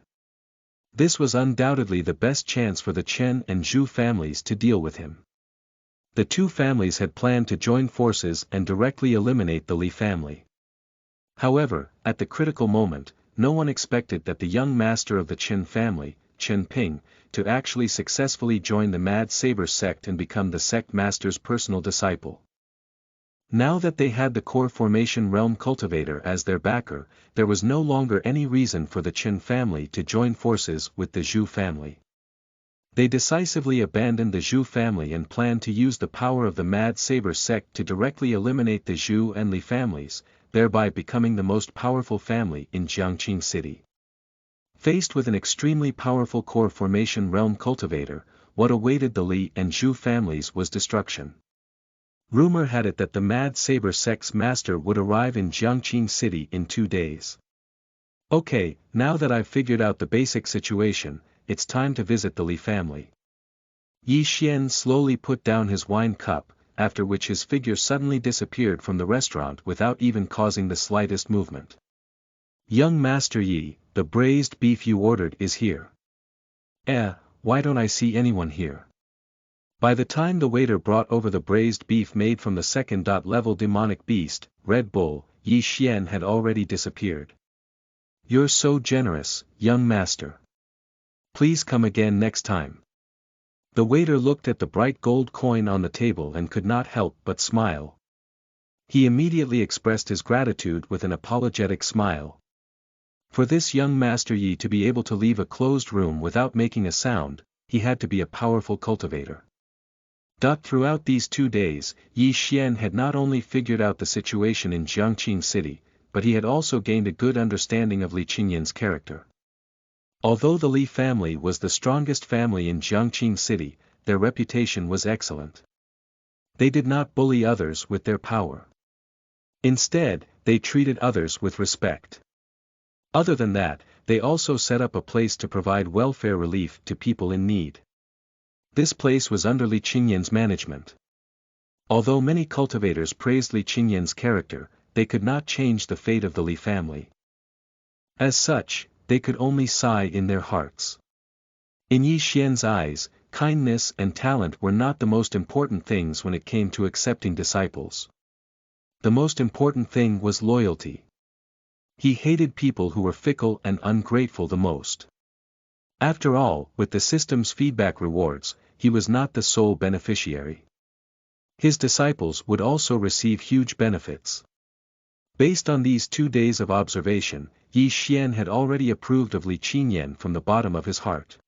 This was undoubtedly the best chance for the Chen and Zhu families to deal with him. The two families had planned to join forces and directly eliminate the Li family. However, at the critical moment, no one expected that the young master of the Chen family, Chen Ping, to actually successfully join the Mad Saber sect and become the sect master's personal disciple. Now that they had the core formation realm cultivator as their backer, there was no longer any reason for the Chen family to join forces with the Zhu family. They decisively abandoned the Zhu family and planned to use the power of the Mad Saber sect to directly eliminate the Zhu and Li families, thereby becoming the most powerful family in Jiangqing City. Faced with an extremely powerful core formation realm cultivator, what awaited the Li and Zhu families was destruction. Rumor had it that the Mad Saber sect's master would arrive in Jiangqing City in 2 days. Okay, now that I've figured out the basic situation, it's time to visit the Li family. Yi Xian slowly put down his wine cup, after which his figure suddenly disappeared from the restaurant without even causing the slightest movement. Young Master Yi, the braised beef you ordered is here. Why don't I see anyone here? By the time the waiter brought over the braised beef made from the 2nd-level demonic beast, Red Bull, Yi Xian had already disappeared. You're so generous, young master. Please come again next time. The waiter looked at the bright gold coin on the table and could not help but smile. He immediately expressed his gratitude with an apologetic smile. For this young Master Yi to be able to leave a closed room without making a sound, he had to be a powerful cultivator. Throughout these 2 days, Yi Xian had not only figured out the situation in Jiangqing City, but he had also gained a good understanding of Li Qingyan's character. Although the Li family was the strongest family in Jiangqing City, their reputation was excellent. They did not bully others with their power. Instead, they treated others with respect. Other than that, they also set up a place to provide welfare relief to people in need. This place was under Li Qingyan's management. Although many cultivators praised Li Qingyan's character, they could not change the fate of the Li family. As such, they could only sigh in their hearts. In Yi Xian's eyes, kindness and talent were not the most important things when it came to accepting disciples. The most important thing was loyalty. He hated people who were fickle and ungrateful the most. After all, with the system's feedback rewards, he was not the sole beneficiary. His disciples would also receive huge benefits. Based on these 2 days of observation, Yi Xian had already approved of Li Qingyan from the bottom of his heart.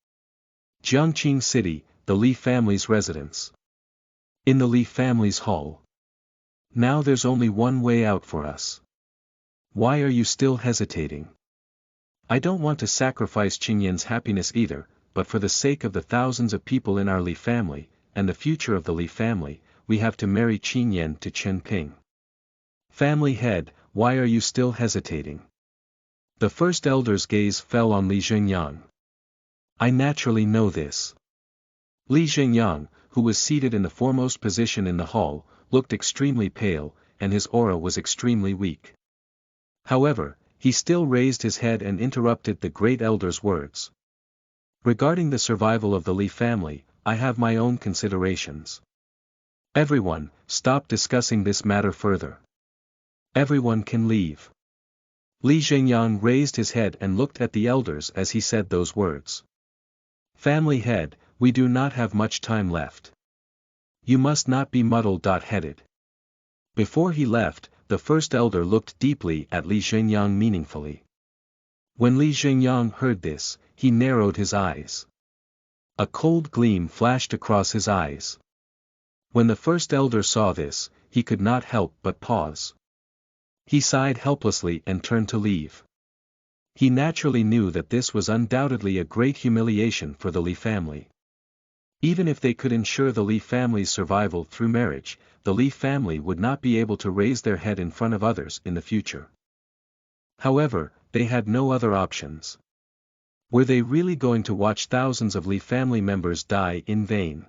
Jiangqing City, the Li family's residence. In the Li family's hall. Now there's only one way out for us. Why are you still hesitating? I don't want to sacrifice Qingyan's happiness either, but for the sake of the thousands of people in our Li family, and the future of the Li family, we have to marry Qingyan to Chen Ping. Family head, why are you still hesitating? The first elder's gaze fell on Li Jingyang. I naturally know this. Li Jingyang, who was seated in the foremost position in the hall, looked extremely pale, and his aura was extremely weak. However, he still raised his head and interrupted the great elder's words. Regarding the survival of the Li family, I have my own considerations. Everyone, stop discussing this matter further. Everyone can leave. Li Jingyang raised his head and looked at the elders as he said those words. Family head, we do not have much time left. You must not be muddle-headed. Before he left, the first elder looked deeply at Li Jingyang meaningfully. When Li Jingyang heard this, he narrowed his eyes. A cold gleam flashed across his eyes. When the first elder saw this, he could not help but pause. He sighed helplessly and turned to leave. He naturally knew that this was undoubtedly a great humiliation for the Li family. Even if they could ensure the Li family's survival through marriage, the Li family would not be able to raise their head in front of others in the future. However, they had no other options. Were they really going to watch thousands of Li family members die in vain?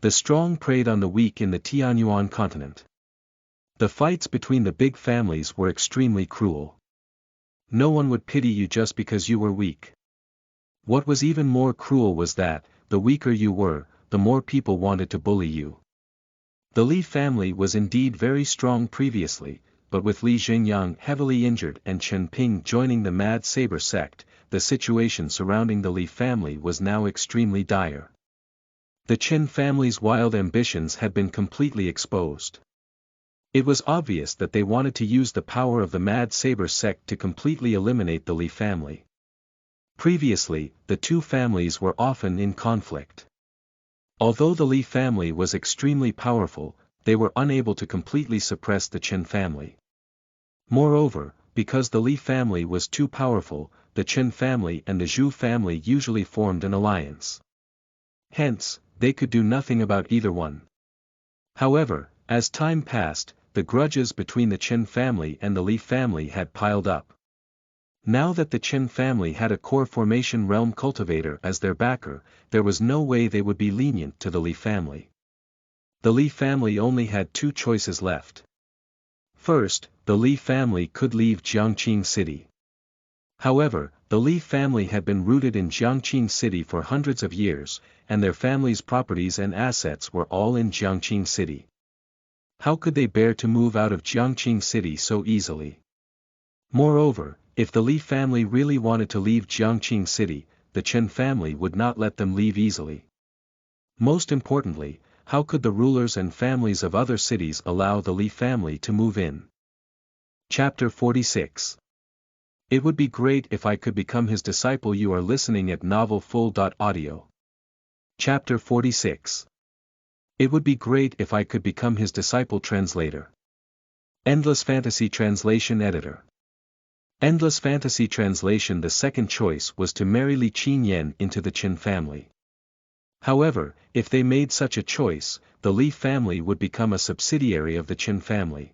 The strong preyed on the weak in the Tianyuan continent. The fights between the big families were extremely cruel. No one would pity you just because you were weak. What was even more cruel was that, the weaker you were, the more people wanted to bully you. The Li family was indeed very strong previously, but with Li Jingyang heavily injured and Chen Ping joining the Mad Saber sect, the situation surrounding the Li family was now extremely dire. The Chen family's wild ambitions had been completely exposed. It was obvious that they wanted to use the power of the Mad Saber sect to completely eliminate the Li family. Previously, the two families were often in conflict. Although the Li family was extremely powerful, they were unable to completely suppress the Chen family. Moreover, because the Li family was too powerful, the Chen family and the Zhu family usually formed an alliance. Hence, they could do nothing about either one. However, as time passed, the grudges between the Chen family and the Li family had piled up. Now that the Chen family had a core formation realm cultivator as their backer, there was no way they would be lenient to the Li family. The Li family only had two choices left. First, the Li family could leave Jiangqing City. However, the Li family had been rooted in Jiangqing City for hundreds of years, and their family's properties and assets were all in Jiangqing City. How could they bear to move out of Jiangqing City so easily? Moreover, if the Li family really wanted to leave Jiangqing City, the Chen family would not let them leave easily. Most importantly, how could the rulers and families of other cities allow the Li family to move in? Chapter 46. It would be great if I could become his disciple. You are listening at novelfull.audio. Chapter 46. It would be great if I could become his disciple. Translator. Endless Fantasy Translation Editor. Endless Fantasy Translation. The second choice was to marry Li Qinyan into the Qin family. However, if they made such a choice, the Li family would become a subsidiary of the Qin family.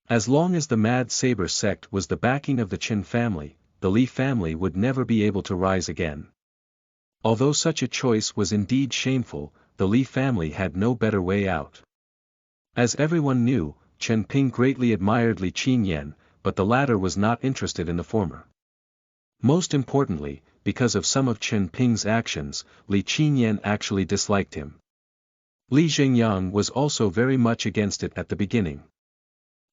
As long as the Mad Saber sect was the backing of the Qin family, the Li family would never be able to rise again. Although such a choice was indeed shameful, the Li family had no better way out. As everyone knew, Chen Ping greatly admired Li Qinyan, but the latter was not interested in the former. Most importantly, because of some of Chen Ping's actions, Li Qinyan actually disliked him. Li Jingyang was also very much against it at the beginning.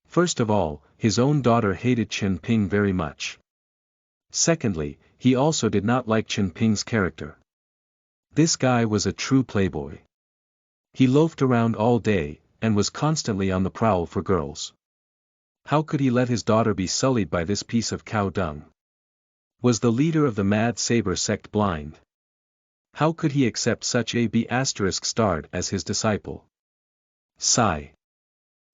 First of all, his own daughter hated Chen Ping very much. Secondly, he also did not like Chen Ping's character. This guy was a true playboy. He loafed around all day, and was constantly on the prowl for girls. How could he let his daughter be sullied by this piece of cow dung? Was the leader of the Mad Saber sect blind? How could he accept such a B***** as his disciple? Sigh.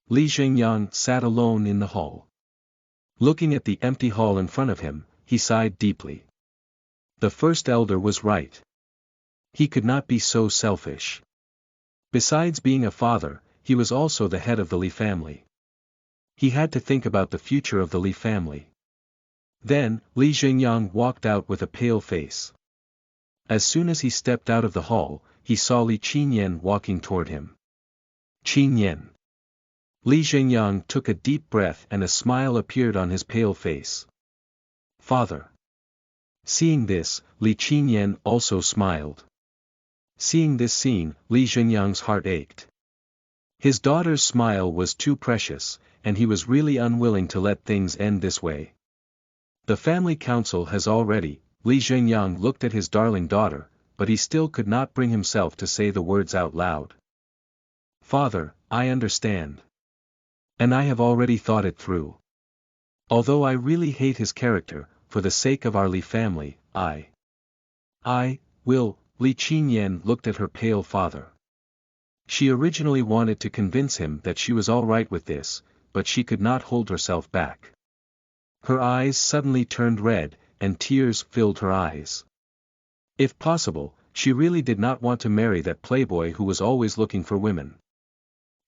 Li Jingyang sat alone in the hall. Looking at the empty hall in front of him, he sighed deeply. The first elder was right. He could not be so selfish. Besides being a father, he was also the head of the Li family. He had to think about the future of the Li family. Then, Li Jingyang walked out with a pale face. As soon as he stepped out of the hall, he saw Li Qinyan walking toward him. Qinyan. Li Jingyang took a deep breath and a smile appeared on his pale face. Father. Seeing this, Li Qinyan also smiled. Seeing this scene, Li Jingyang's heart ached. His daughter's smile was too precious, and he was really unwilling to let things end this way. The family council has already. Li Jingyang looked at his darling daughter, but he still could not bring himself to say the words out loud. Father, I understand. And I have already thought it through. Although I really hate his character, for the sake of our Li family, I will Li Qinyan looked at her pale father. She originally wanted to convince him that she was all right with this, but she could not hold herself back. Her eyes suddenly turned red, and tears filled her eyes. If possible, she really did not want to marry that playboy who was always looking for women.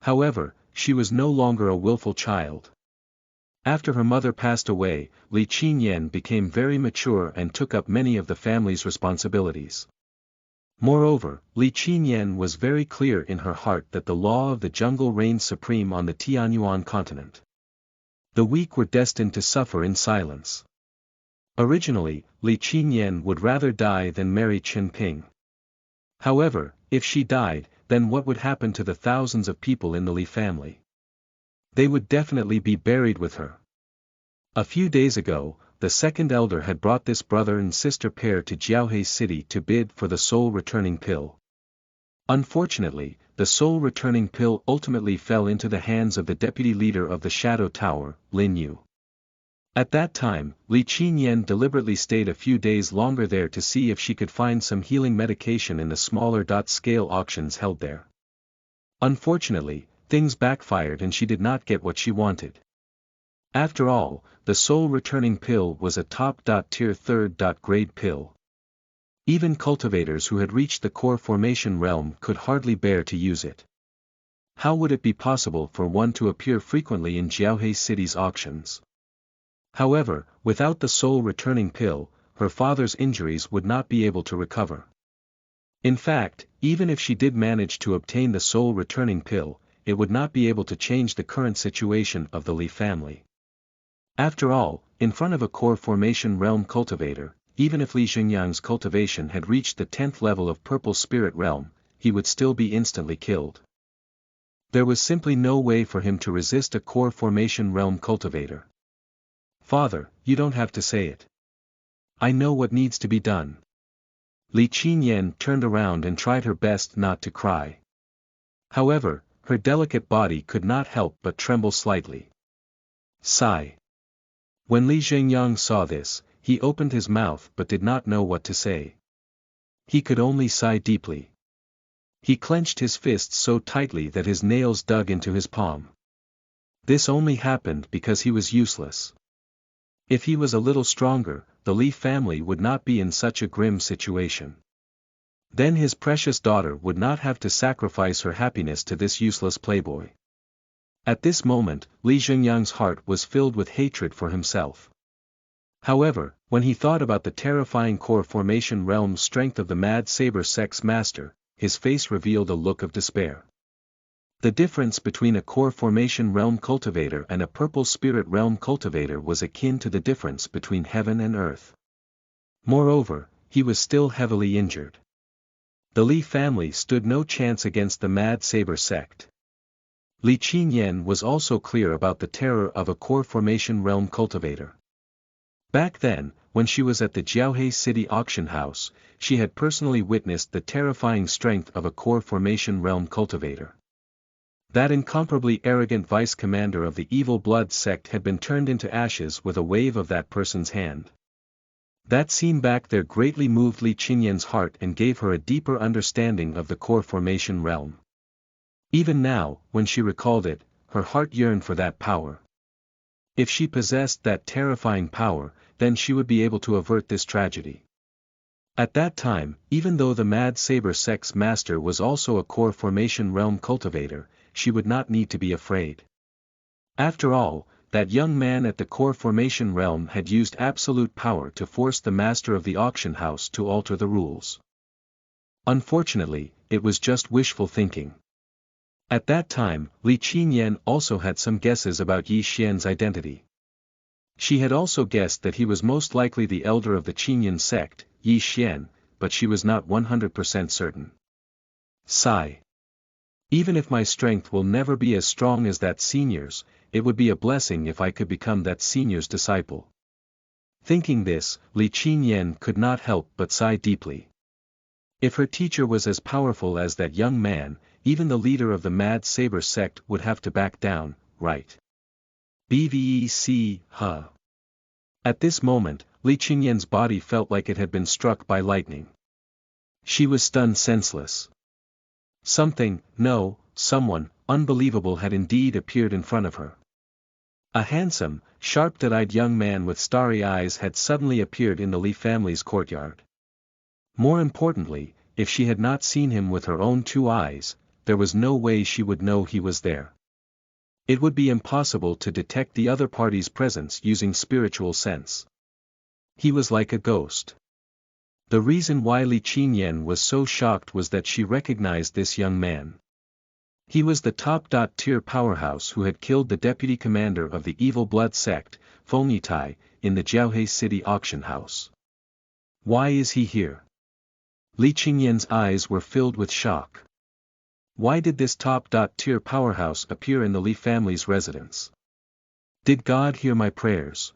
However, she was no longer a willful child. After her mother passed away, Li Qinyan became very mature and took up many of the family's responsibilities. Moreover, Li Qinyan was very clear in her heart that the law of the jungle reigned supreme on the Tianyuan continent. The weak were destined to suffer in silence. Originally, Li Qinyan would rather die than marry Chen Ping. However, if she died, then what would happen to the thousands of people in the Li family? They would definitely be buried with her. A few days ago, the second elder had brought this brother and sister pair to Jiaohe City to bid for the soul-returning pill. Unfortunately, the soul-returning pill ultimately fell into the hands of the deputy leader of the Shadow Tower, Lin Yu. At that time, Li Qinyan deliberately stayed a few days longer there to see if she could find some healing medication in the smaller-scale auctions held there. Unfortunately, things backfired and she did not get what she wanted. After all, the soul-returning pill was a top-tier third-grade pill. Even cultivators who had reached the core formation realm could hardly bear to use it. How would it be possible for one to appear frequently in Jiaohe City's auctions? However, without the soul-returning pill, her father's injuries would not be able to recover. In fact, even if she did manage to obtain the soul-returning pill, it would not be able to change the current situation of the Li family. After all, in front of a core formation realm cultivator, even if Li Xingyang's cultivation had reached the 10th level of purple spirit realm, he would still be instantly killed. There was simply no way for him to resist a core formation realm cultivator. Father, you don't have to say it. I know what needs to be done. Li Qinyan turned around and tried her best not to cry. However, her delicate body could not help but tremble slightly. Sigh. When Li Xingyang saw this, he opened his mouth but did not know what to say. He could only sigh deeply. He clenched his fists so tightly that his nails dug into his palm. This only happened because he was useless. If he was a little stronger, the Li family would not be in such a grim situation. Then his precious daughter would not have to sacrifice her happiness to this useless playboy. At this moment, Li Xingyang's heart was filled with hatred for himself. However, when he thought about the terrifying core formation realm strength of the Mad Saber Sex Master, his face revealed a look of despair. The difference between a core formation realm cultivator and a purple spirit realm cultivator was akin to the difference between heaven and earth. Moreover, he was still heavily injured. The Li family stood no chance against the Mad Saber sect. Li Qinyan was also clear about the terror of a core formation realm cultivator. Back then, when she was at the Jiaohe City auction house, she had personally witnessed the terrifying strength of a core formation realm cultivator. That incomparably arrogant vice-commander of the evil blood sect had been turned into ashes with a wave of that person's hand. That scene back there greatly moved Li Qinyan's heart and gave her a deeper understanding of the core formation realm. Even now, when she recalled it, her heart yearned for that power. If she possessed that terrifying power, then she would be able to avert this tragedy. At that time, even though the Mad Saber Sex Master was also a core formation realm cultivator, she would not need to be afraid. After all, that young man at the core formation realm had used absolute power to force the master of the auction house to alter the rules. Unfortunately, it was just wishful thinking. At that time, Li Qinyan also had some guesses about Yi Xian's identity. She had also guessed that he was most likely the elder of the Qinyan sect, Yi Xian, but she was not 100% certain. Sigh. Even if my strength will never be as strong as that senior's, it would be a blessing if I could become that senior's disciple. Thinking this, Li Qinyan could not help but sigh deeply. If her teacher was as powerful as that young man, even the leader of the Mad Saber sect would have to back down, right? Bvec. At this moment, Li Qinyan's body felt like it had been struck by lightning. She was stunned senseless. Someone, unbelievable had indeed appeared in front of her. A handsome, sharp-eyed young man with starry eyes had suddenly appeared in the Lee family's courtyard. More importantly, if she had not seen him with her own two eyes, there was no way she would know he was there. It would be impossible to detect the other party's presence using spiritual sense. He was like a ghost. The reason why Li Qingyan was so shocked was that she recognized this young man. He was the top-tier powerhouse who had killed the deputy commander of the evil blood sect, Fengyitai, in the Jiaohe city auction house. Why is he here? Li Qingyan's eyes were filled with shock. Why did this top-tier powerhouse appear in the Li family's residence? Did God hear my prayers?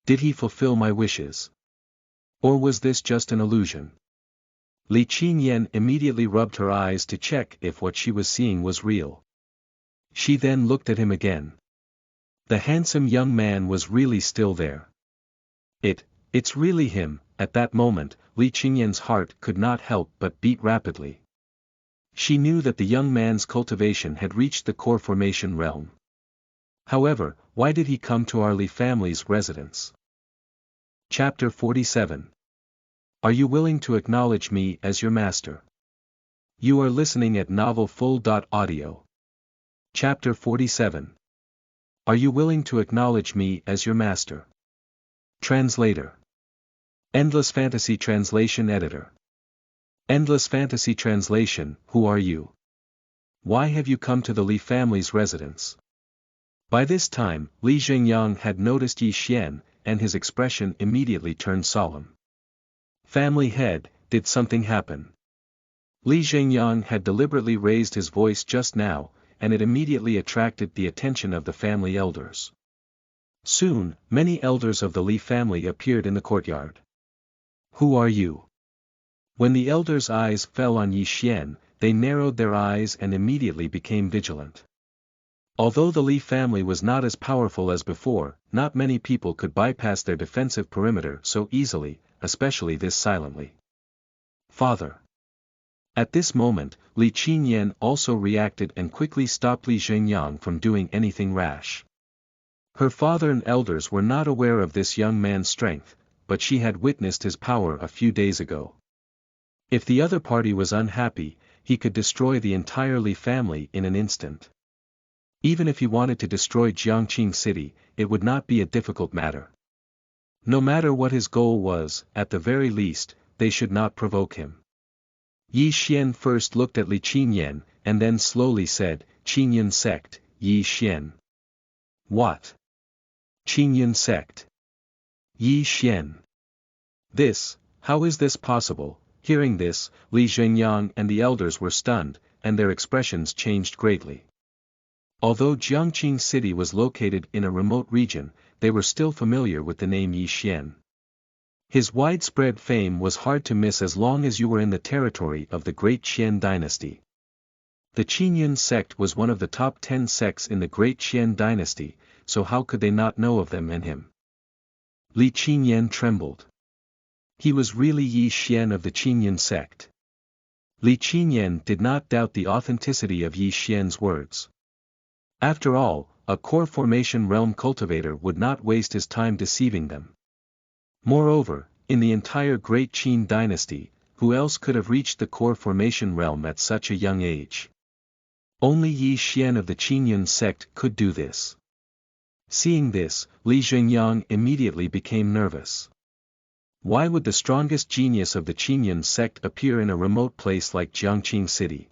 Did he fulfill my wishes? Or was this just an illusion? Li Qingyan immediately rubbed her eyes to check if what she was seeing was real. She then looked at him again. The handsome young man was really still there. It's really him. At that moment, Li Qingyan's heart could not help but beat rapidly. She knew that the young man's cultivation had reached the core formation realm. However, why did he come to our Li family's residence? Chapter 47. Are you willing to acknowledge me as your master? You are listening at novelfull.audio. Chapter 47. Are you willing to acknowledge me as your master? Translator. Endless Fantasy Translation Editor. Endless Fantasy Translation, who are you? Why have you come to the Li family's residence? By this time, Li Zhengyang had noticed Yi Xian, and his expression immediately turned solemn. Family head, did something happen? Li Zhengyang had deliberately raised his voice just now, and it immediately attracted the attention of the family elders. Soon, many elders of the Li family appeared in the courtyard. Who are you? When the elders' eyes fell on Yi Xian, they narrowed their eyes and immediately became vigilant. Although the Li family was not as powerful as before, not many people could bypass their defensive perimeter so easily, especially this silently. Father. At this moment, Li Qingyan also reacted and quickly stopped Li Zhengyang from doing anything rash. Her father and elders were not aware of this young man's strength, but she had witnessed his power a few days ago. If the other party was unhappy, he could destroy the entire Li family in an instant. Even if he wanted to destroy Jiangqing City, it would not be a difficult matter. No matter what his goal was, at the very least, they should not provoke him. Yi Xian first looked at Li Qingyan, and then slowly said, Qingyan sect, Yi Xian. What? Qingyan sect. Yi Xian. How is this possible? Hearing this, Li Zhengyang and the elders were stunned, and their expressions changed greatly. Although Jiangqing City was located in a remote region, they were still familiar with the name Yi Xian. His widespread fame was hard to miss as long as you were in the territory of the Great Qian dynasty. The Qingyan sect was one of the top 10 sects in the Great Qian dynasty, so how could they not know of them and him? Li Qingyan trembled. He was really Yi Xian of the Qingyan sect. Li Qingyan did not doubt the authenticity of Yi Xian's words. After all, a core formation realm cultivator would not waste his time deceiving them. Moreover, in the entire Great Qin dynasty, who else could have reached the core formation realm at such a young age? Only Yi Xian of the Qingyan sect could do this. Seeing this, Li Zhengyang immediately became nervous. Why would the strongest genius of the Qingyan sect appear in a remote place like Jiangqing City?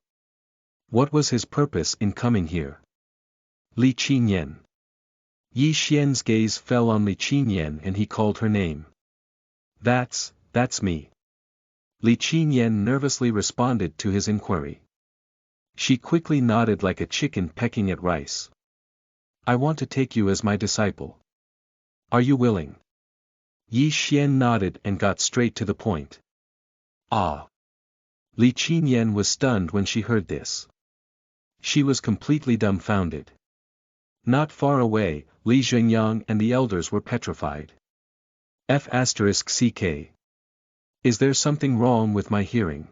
What was his purpose in coming here? Li Qingyan. Yi Xian's gaze fell on Li Qingyan and he called her name. That's me. Li Qingyan nervously responded to his inquiry. She quickly nodded like a chicken pecking at rice. I want to take you as my disciple. Are you willing? Yi Xian nodded and got straight to the point. Ah! Li Qingyan was stunned when she heard this. She was completely dumbfounded. Not far away, Li Zhengyang and the elders were petrified. F***ck. Is there something wrong with my hearing?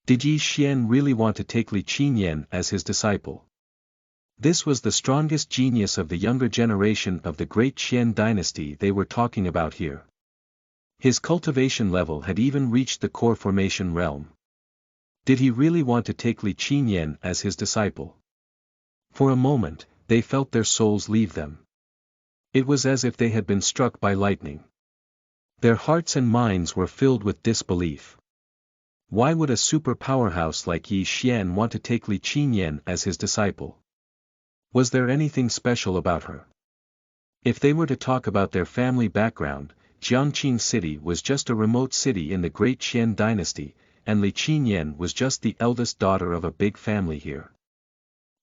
Did Yi Xian really want to take Li Qingyan as his disciple? This was the strongest genius of the younger generation of the great Qian dynasty they were talking about here. His cultivation level had even reached the core formation realm. Did he really want to take Li Qingyan as his disciple? For a moment, they felt their souls leave them. It was as if they had been struck by lightning. Their hearts and minds were filled with disbelief. Why would a super powerhouse like Yi Xian want to take Li Qingyan as his disciple? Was there anything special about her? If they were to talk about their family background, Jiangqing City was just a remote city in the great Qian dynasty, and Li Qingyan was just the eldest daughter of a big family here.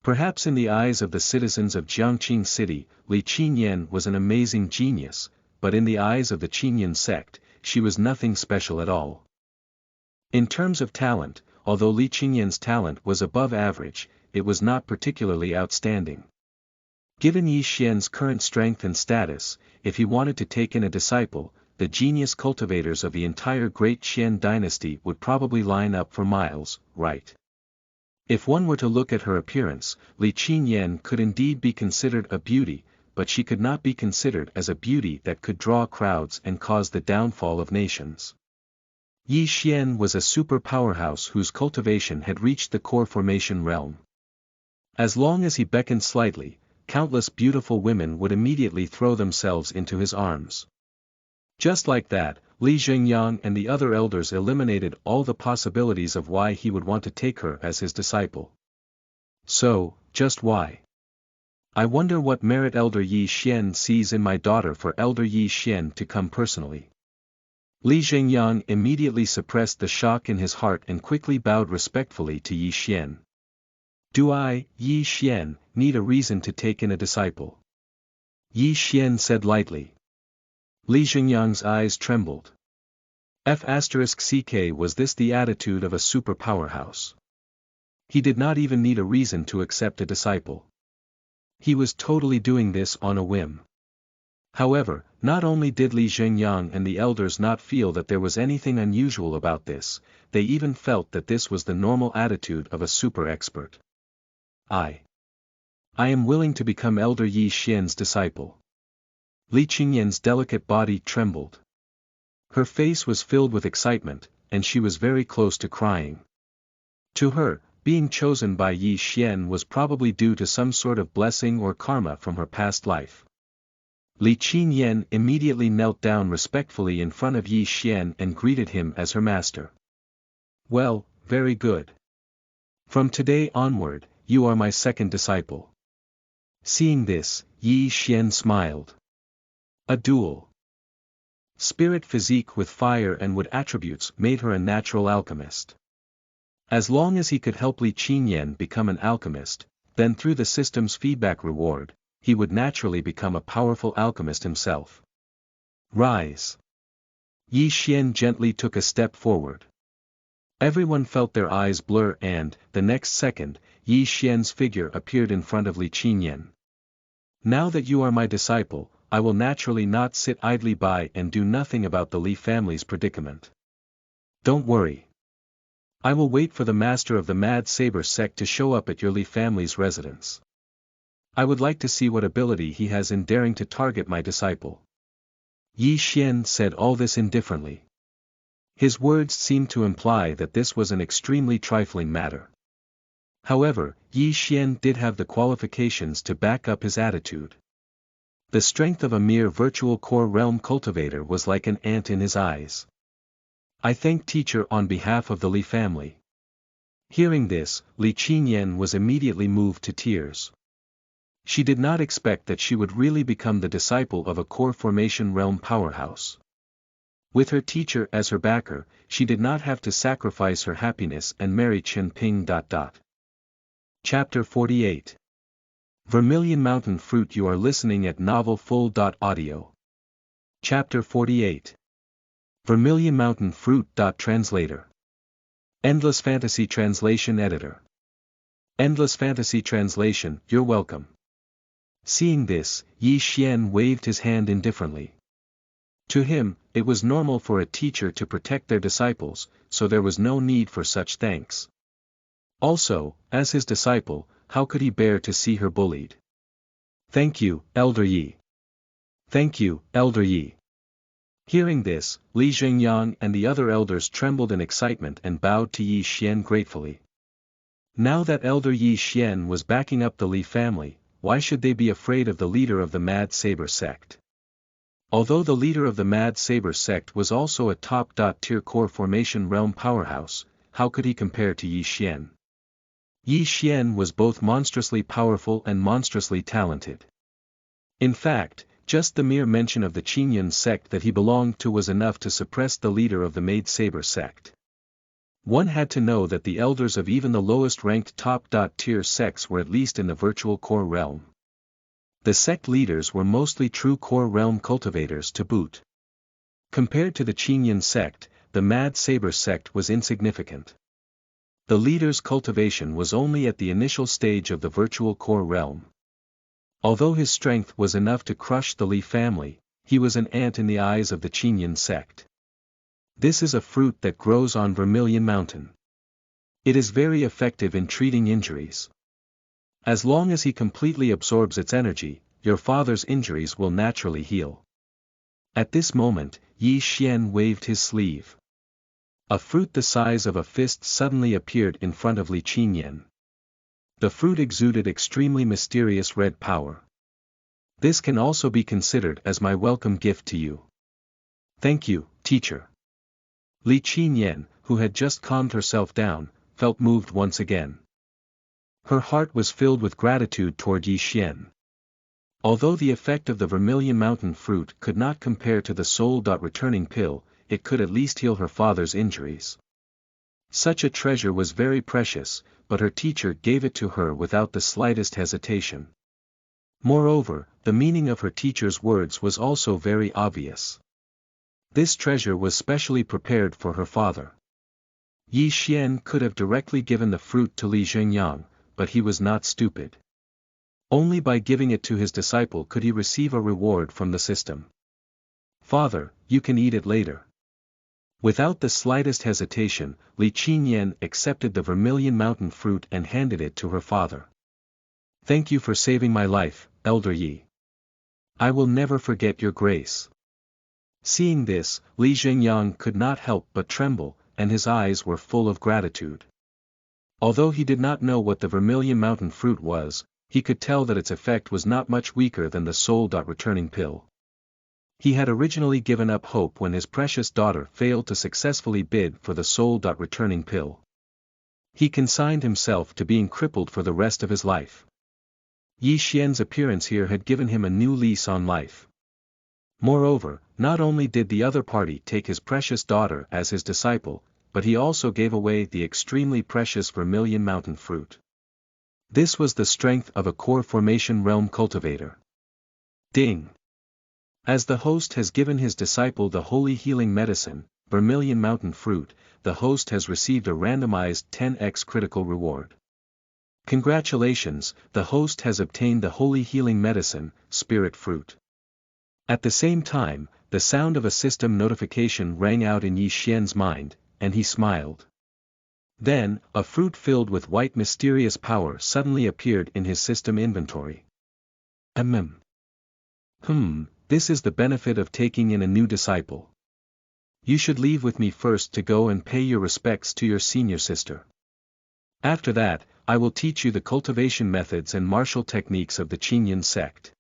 Perhaps in the eyes of the citizens of Jiangqing City, Li Qingyan was an amazing genius, but in the eyes of the Qingyan sect, she was nothing special at all. In terms of talent, although Li Qingyan's talent was above average, it was not particularly outstanding. Given Yi Xian's current strength and status, if he wanted to take in a disciple, the genius cultivators of the entire great Qian dynasty would probably line up for miles, right? If one were to look at her appearance, Li Qingyan could indeed be considered a beauty, but she could not be considered as a beauty that could draw crowds and cause the downfall of nations. Yi Xian was a super powerhouse whose cultivation had reached the core formation realm. As long as he beckoned slightly, countless beautiful women would immediately throw themselves into his arms. Just like that, Li Zhengyang and the other elders eliminated all the possibilities of why he would want to take her as his disciple. So, just why? I wonder what merit Elder Yi Xian sees in my daughter for Elder Yi Xian to come personally. Li Zhengyang immediately suppressed the shock in his heart and quickly bowed respectfully to Yi Xian. Do I, Yi Xian, need a reason to take in a disciple? Yi Xian said lightly. Li Zhengyang's eyes trembled. *CK Was this the attitude of a super powerhouse? He did not even need a reason to accept a disciple. He was totally doing this on a whim. However, not only did Li Zhengyang and the elders not feel that there was anything unusual about this, they even felt that this was the normal attitude of a super expert. I am willing to become Elder Yi Xian's disciple. Li Qingyan's delicate body trembled. Her face was filled with excitement, and she was very close to crying. To her, being chosen by Yi Xian was probably due to some sort of blessing or karma from her past life. Li Qingyan immediately knelt down respectfully in front of Yi Xian and greeted him as her master. Well, very good. From today onward, you are my second disciple. Seeing this, Yi Xian smiled. A dual spirit physique with fire and wood attributes made her a natural alchemist. As long as he could help Li Qingyan become an alchemist, then through the system's feedback reward, he would naturally become a powerful alchemist himself. Rise. Yi Xian gently took a step forward. Everyone felt their eyes blur and, the next second, Yi Xian's figure appeared in front of Li Qingyan. Now that you are my disciple, I will naturally not sit idly by and do nothing about the Li family's predicament. Don't worry. I will wait for the master of the Mad Saber sect to show up at your Li family's residence. I would like to see what ability he has in daring to target my disciple. Yi Xian said all this indifferently. His words seemed to imply that this was an extremely trifling matter. However, Yi Xian did have the qualifications to back up his attitude. The strength of a mere virtual core realm cultivator was like an ant in his eyes. I thank teacher on behalf of the Li family. Hearing this, Li Qingyan was immediately moved to tears. She did not expect that she would really become the disciple of a core formation realm powerhouse. With her teacher as her backer, she did not have to sacrifice her happiness and marry Chen Ping. Chapter 48. Vermilion Mountain Fruit. You are listening at novelfull.audio. Chapter 48. Vermilion Mountain Fruit. Translator. Endless Fantasy Translation Editor. Endless Fantasy Translation. You're welcome. Seeing this, Yi Xian waved his hand indifferently. To him, it was normal for a teacher to protect their disciples, so there was no need for such thanks. Also, as his disciple, how could he bear to see her bullied? Thank you, Elder Yi. Thank you, Elder Yi. Hearing this, Li Zhengyang and the other elders trembled in excitement and bowed to Yi Xian gratefully. Now that Elder Yi Xian was backing up the Li family, why should they be afraid of the leader of the Mad Saber sect? Although the leader of the Mad Saber sect was also a top-tier core formation realm powerhouse, how could he compare to Yi Xian? Yi Xian was both monstrously powerful and monstrously talented. In fact, just the mere mention of the Qinyan sect that he belonged to was enough to suppress the leader of the Mad Saber sect. One had to know that the elders of even the lowest-ranked top-tier sects were at least in the virtual core realm. The sect leaders were mostly true core realm cultivators to boot. Compared to the Qinyan sect, the Mad Saber sect was insignificant. The leader's cultivation was only at the initial stage of the virtual core realm. Although his strength was enough to crush the Li family, he was an ant in the eyes of the Qinyan sect. This is a fruit that grows on Vermilion Mountain. It is very effective in treating injuries. As long as he completely absorbs its energy, your father's injuries will naturally heal. At this moment, Yi Xian waved his sleeve. A fruit the size of a fist suddenly appeared in front of Li Qinyan. The fruit exuded extremely mysterious red power. This can also be considered as my welcome gift to you. Thank you, teacher. Li Qinyan, who had just calmed herself down, felt moved once again. Her heart was filled with gratitude toward Yi Xian. Although the effect of the Vermilion Mountain fruit could not compare to the soul-returning pill, it could at least heal her father's injuries. Such a treasure was very precious, but her teacher gave it to her without the slightest hesitation. Moreover, the meaning of her teacher's words was also very obvious. This treasure was specially prepared for her father. Yi Xian could have directly given the fruit to Li Zhengyang, but he was not stupid. Only by giving it to his disciple could he receive a reward from the system. Father, you can eat it later. Without the slightest hesitation, Li Qinyan accepted the Vermilion Mountain fruit and handed it to her father. Thank you for saving my life, Elder Yi. I will never forget your grace. Seeing this, Li Zhengyang could not help but tremble, and his eyes were full of gratitude. Although he did not know what the Vermilion Mountain fruit was, he could tell that its effect was not much weaker than the soul-returning pill. He had originally given up hope when his precious daughter failed to successfully bid for the soul-returning pill. He consigned himself to being crippled for the rest of his life. Yi Xian's appearance here had given him a new lease on life. Moreover, not only did the other party take his precious daughter as his disciple, but he also gave away the extremely precious Vermilion Mountain fruit. This was the strength of a core formation realm cultivator. Ding! As the host has given his disciple the holy healing medicine, Vermilion Mountain fruit, the host has received a randomized 10x critical reward. Congratulations, the host has obtained the holy healing medicine, Spirit Fruit. At the same time, the sound of a system notification rang out in Yi Xian's mind, and he smiled. Then, a fruit filled with white mysterious power suddenly appeared in his system inventory. This is the benefit of taking in a new disciple. You should leave with me first to go and pay your respects to your senior sister. After that, I will teach you the cultivation methods and martial techniques of the Qinyan sect.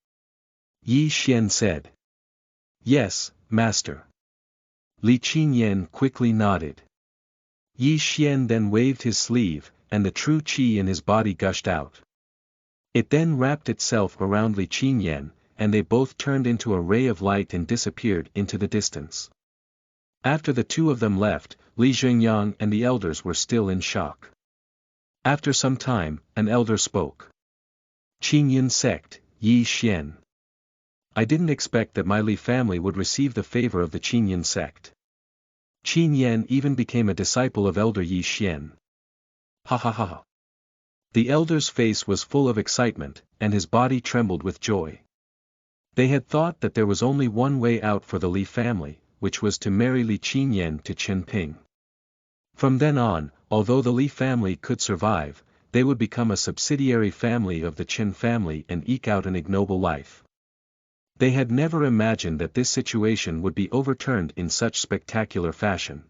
Yi Xian said. Yes, master. Li Qinyan quickly nodded. Yi Xian then waved his sleeve, and the true qi in his body gushed out. It then wrapped itself around Li Qinyan, and they both turned into a ray of light and disappeared into the distance. After the two of them left, Li Zhengyang and the elders were still in shock. After some time, an elder spoke. Qinyan sect, Yi Xian. I didn't expect that my Li family would receive the favor of the Qinyan sect. Qinyan even became a disciple of Elder Yi Xian. Ha ha ha ha. The elder's face was full of excitement, and his body trembled with joy. They had thought that there was only one way out for the Li family, which was to marry Li Qinyan to Chen Ping. From then on, although the Li family could survive, they would become a subsidiary family of the Chen family and eke out an ignoble life. They had never imagined that this situation would be overturned in such spectacular fashion.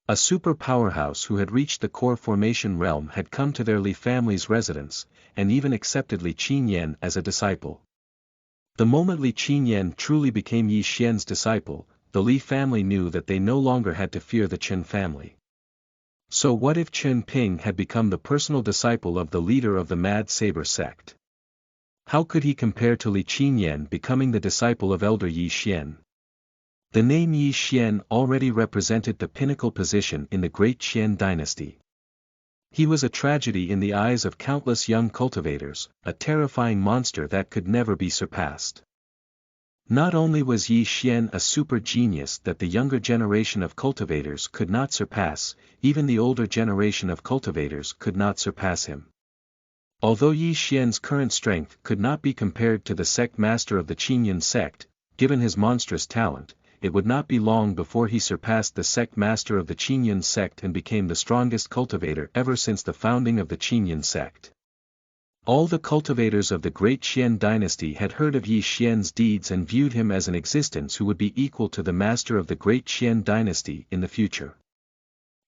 A super powerhouse who had reached the core formation realm had come to their Li family's residence, and even accepted Li Qinyan as a disciple. The moment Li Qinyan truly became Yi Xian's disciple, the Li family knew that they no longer had to fear the Chen family. So what if Chen Ping had become the personal disciple of the leader of the Mad Saber sect? How could he compare to Li Qinyan becoming the disciple of Elder Yi Xian? The name Yi Xian already represented the pinnacle position in the Great Qian dynasty. He was a tragedy in the eyes of countless young cultivators, a terrifying monster that could never be surpassed. Not only was Yi Xian a super genius that the younger generation of cultivators could not surpass, even the older generation of cultivators could not surpass him. Although Yi Xian's current strength could not be compared to the sect master of the Qinyan sect, given his monstrous talent, it would not be long before he surpassed the sect master of the Qinyan sect and became the strongest cultivator ever since the founding of the Qinyan sect. All the cultivators of the Great Qian dynasty had heard of Yi Xian's deeds and viewed him as an existence who would be equal to the master of the Great Qian dynasty in the future.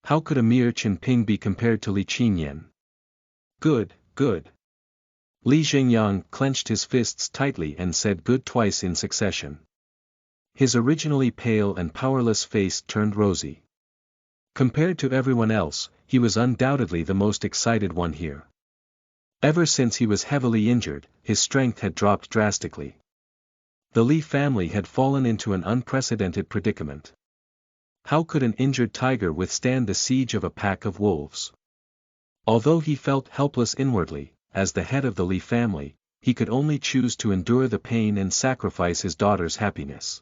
How could a mere Chen Ping be compared to Li Qinyan? Good, good. Li Zhengyang clenched his fists tightly and said good twice in succession. His originally pale and powerless face turned rosy. Compared to everyone else, he was undoubtedly the most excited one here. Ever since he was heavily injured, his strength had dropped drastically. The Li family had fallen into an unprecedented predicament. How could an injured tiger withstand the siege of a pack of wolves? Although he felt helpless inwardly, as the head of the Li family, he could only choose to endure the pain and sacrifice his daughter's happiness.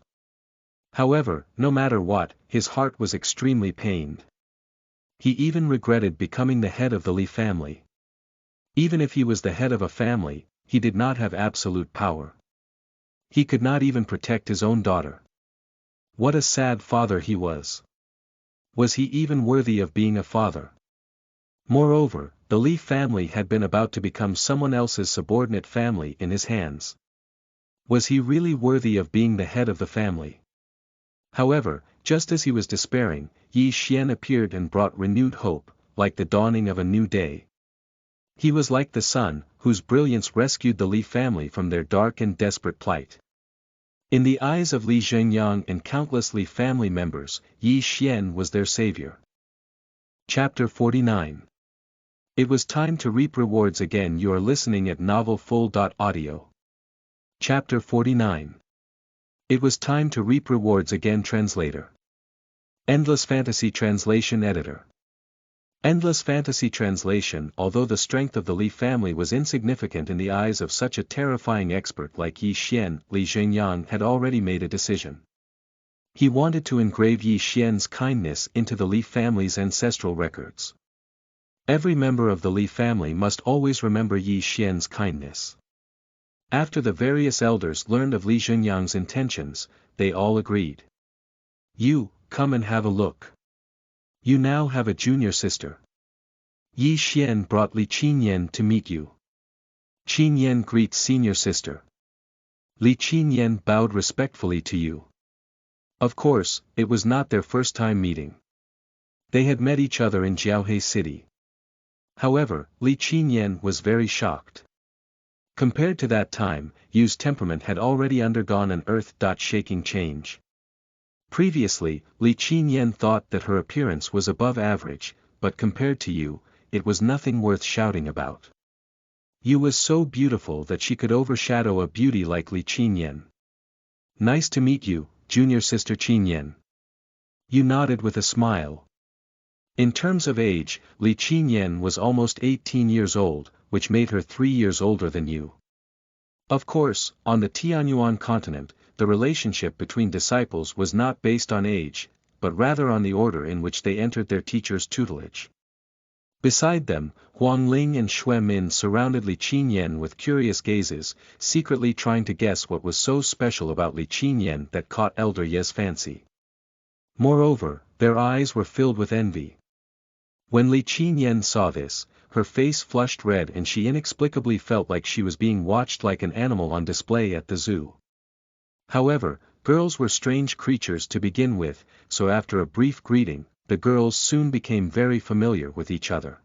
However, no matter what, his heart was extremely pained. He even regretted becoming the head of the Li family. Even if he was the head of a family, he did not have absolute power. He could not even protect his own daughter. What a sad father he was. Was he even worthy of being a father? Moreover, the Li family had been about to become someone else's subordinate family in his hands. Was he really worthy of being the head of the family? However, just as he was despairing, Yi Xian appeared and brought renewed hope, like the dawning of a new day. He was like the sun, whose brilliance rescued the Li family from their dark and desperate plight. In the eyes of Li Zhengyang and countless Li family members, Yi Xian was their savior. Chapter 49. It was time to reap rewards again. You are listening at novelfull.audio. Chapter 49. It was time to reap rewards again. Translator. Endless Fantasy Translation Editor. Endless Fantasy Translation. Although the strength of the Li family was insignificant in the eyes of such a terrifying expert like Yi Xian, Li Zhengyang had already made a decision. He wanted to engrave Yi Xian's kindness into the Li family's ancestral records. Every member of the Li family must always remember Yi Xian's kindness. After the various elders learned of Li Zhengyang's intentions, they all agreed. You, come and have a look. You now have a junior sister. Yi Xian brought Li Qinyan to meet you. Qinyan greets senior sister. Li Qinyan bowed respectfully to you. Of course, it was not their first time meeting. They had met each other in Jiaohe City. However, Li Qinyan was very shocked. Compared to that time, Yu's temperament had already undergone an earth-shaking change. Previously, Li Qinyan thought that her appearance was above average, but compared to Yu, it was nothing worth shouting about. Yu was so beautiful that she could overshadow a beauty like Li Qinyan. Nice to meet you, junior sister Qinyan. Yu nodded with a smile. In terms of age, Li Qinyan was almost 18 years old, which made her 3 years older than Yu. Of course, on the Tianyuan continent, the relationship between disciples was not based on age, but rather on the order in which they entered their teacher's tutelage. Beside them, Huang Ling and Xue Min surrounded Li Qinyan with curious gazes, secretly trying to guess what was so special about Li Qinyan that caught Elder Ye's fancy. Moreover, their eyes were filled with envy. When Li Qinyan saw this, her face flushed red and she inexplicably felt like she was being watched like an animal on display at the zoo. However, girls were strange creatures to begin with, so after a brief greeting, the girls soon became very familiar with each other.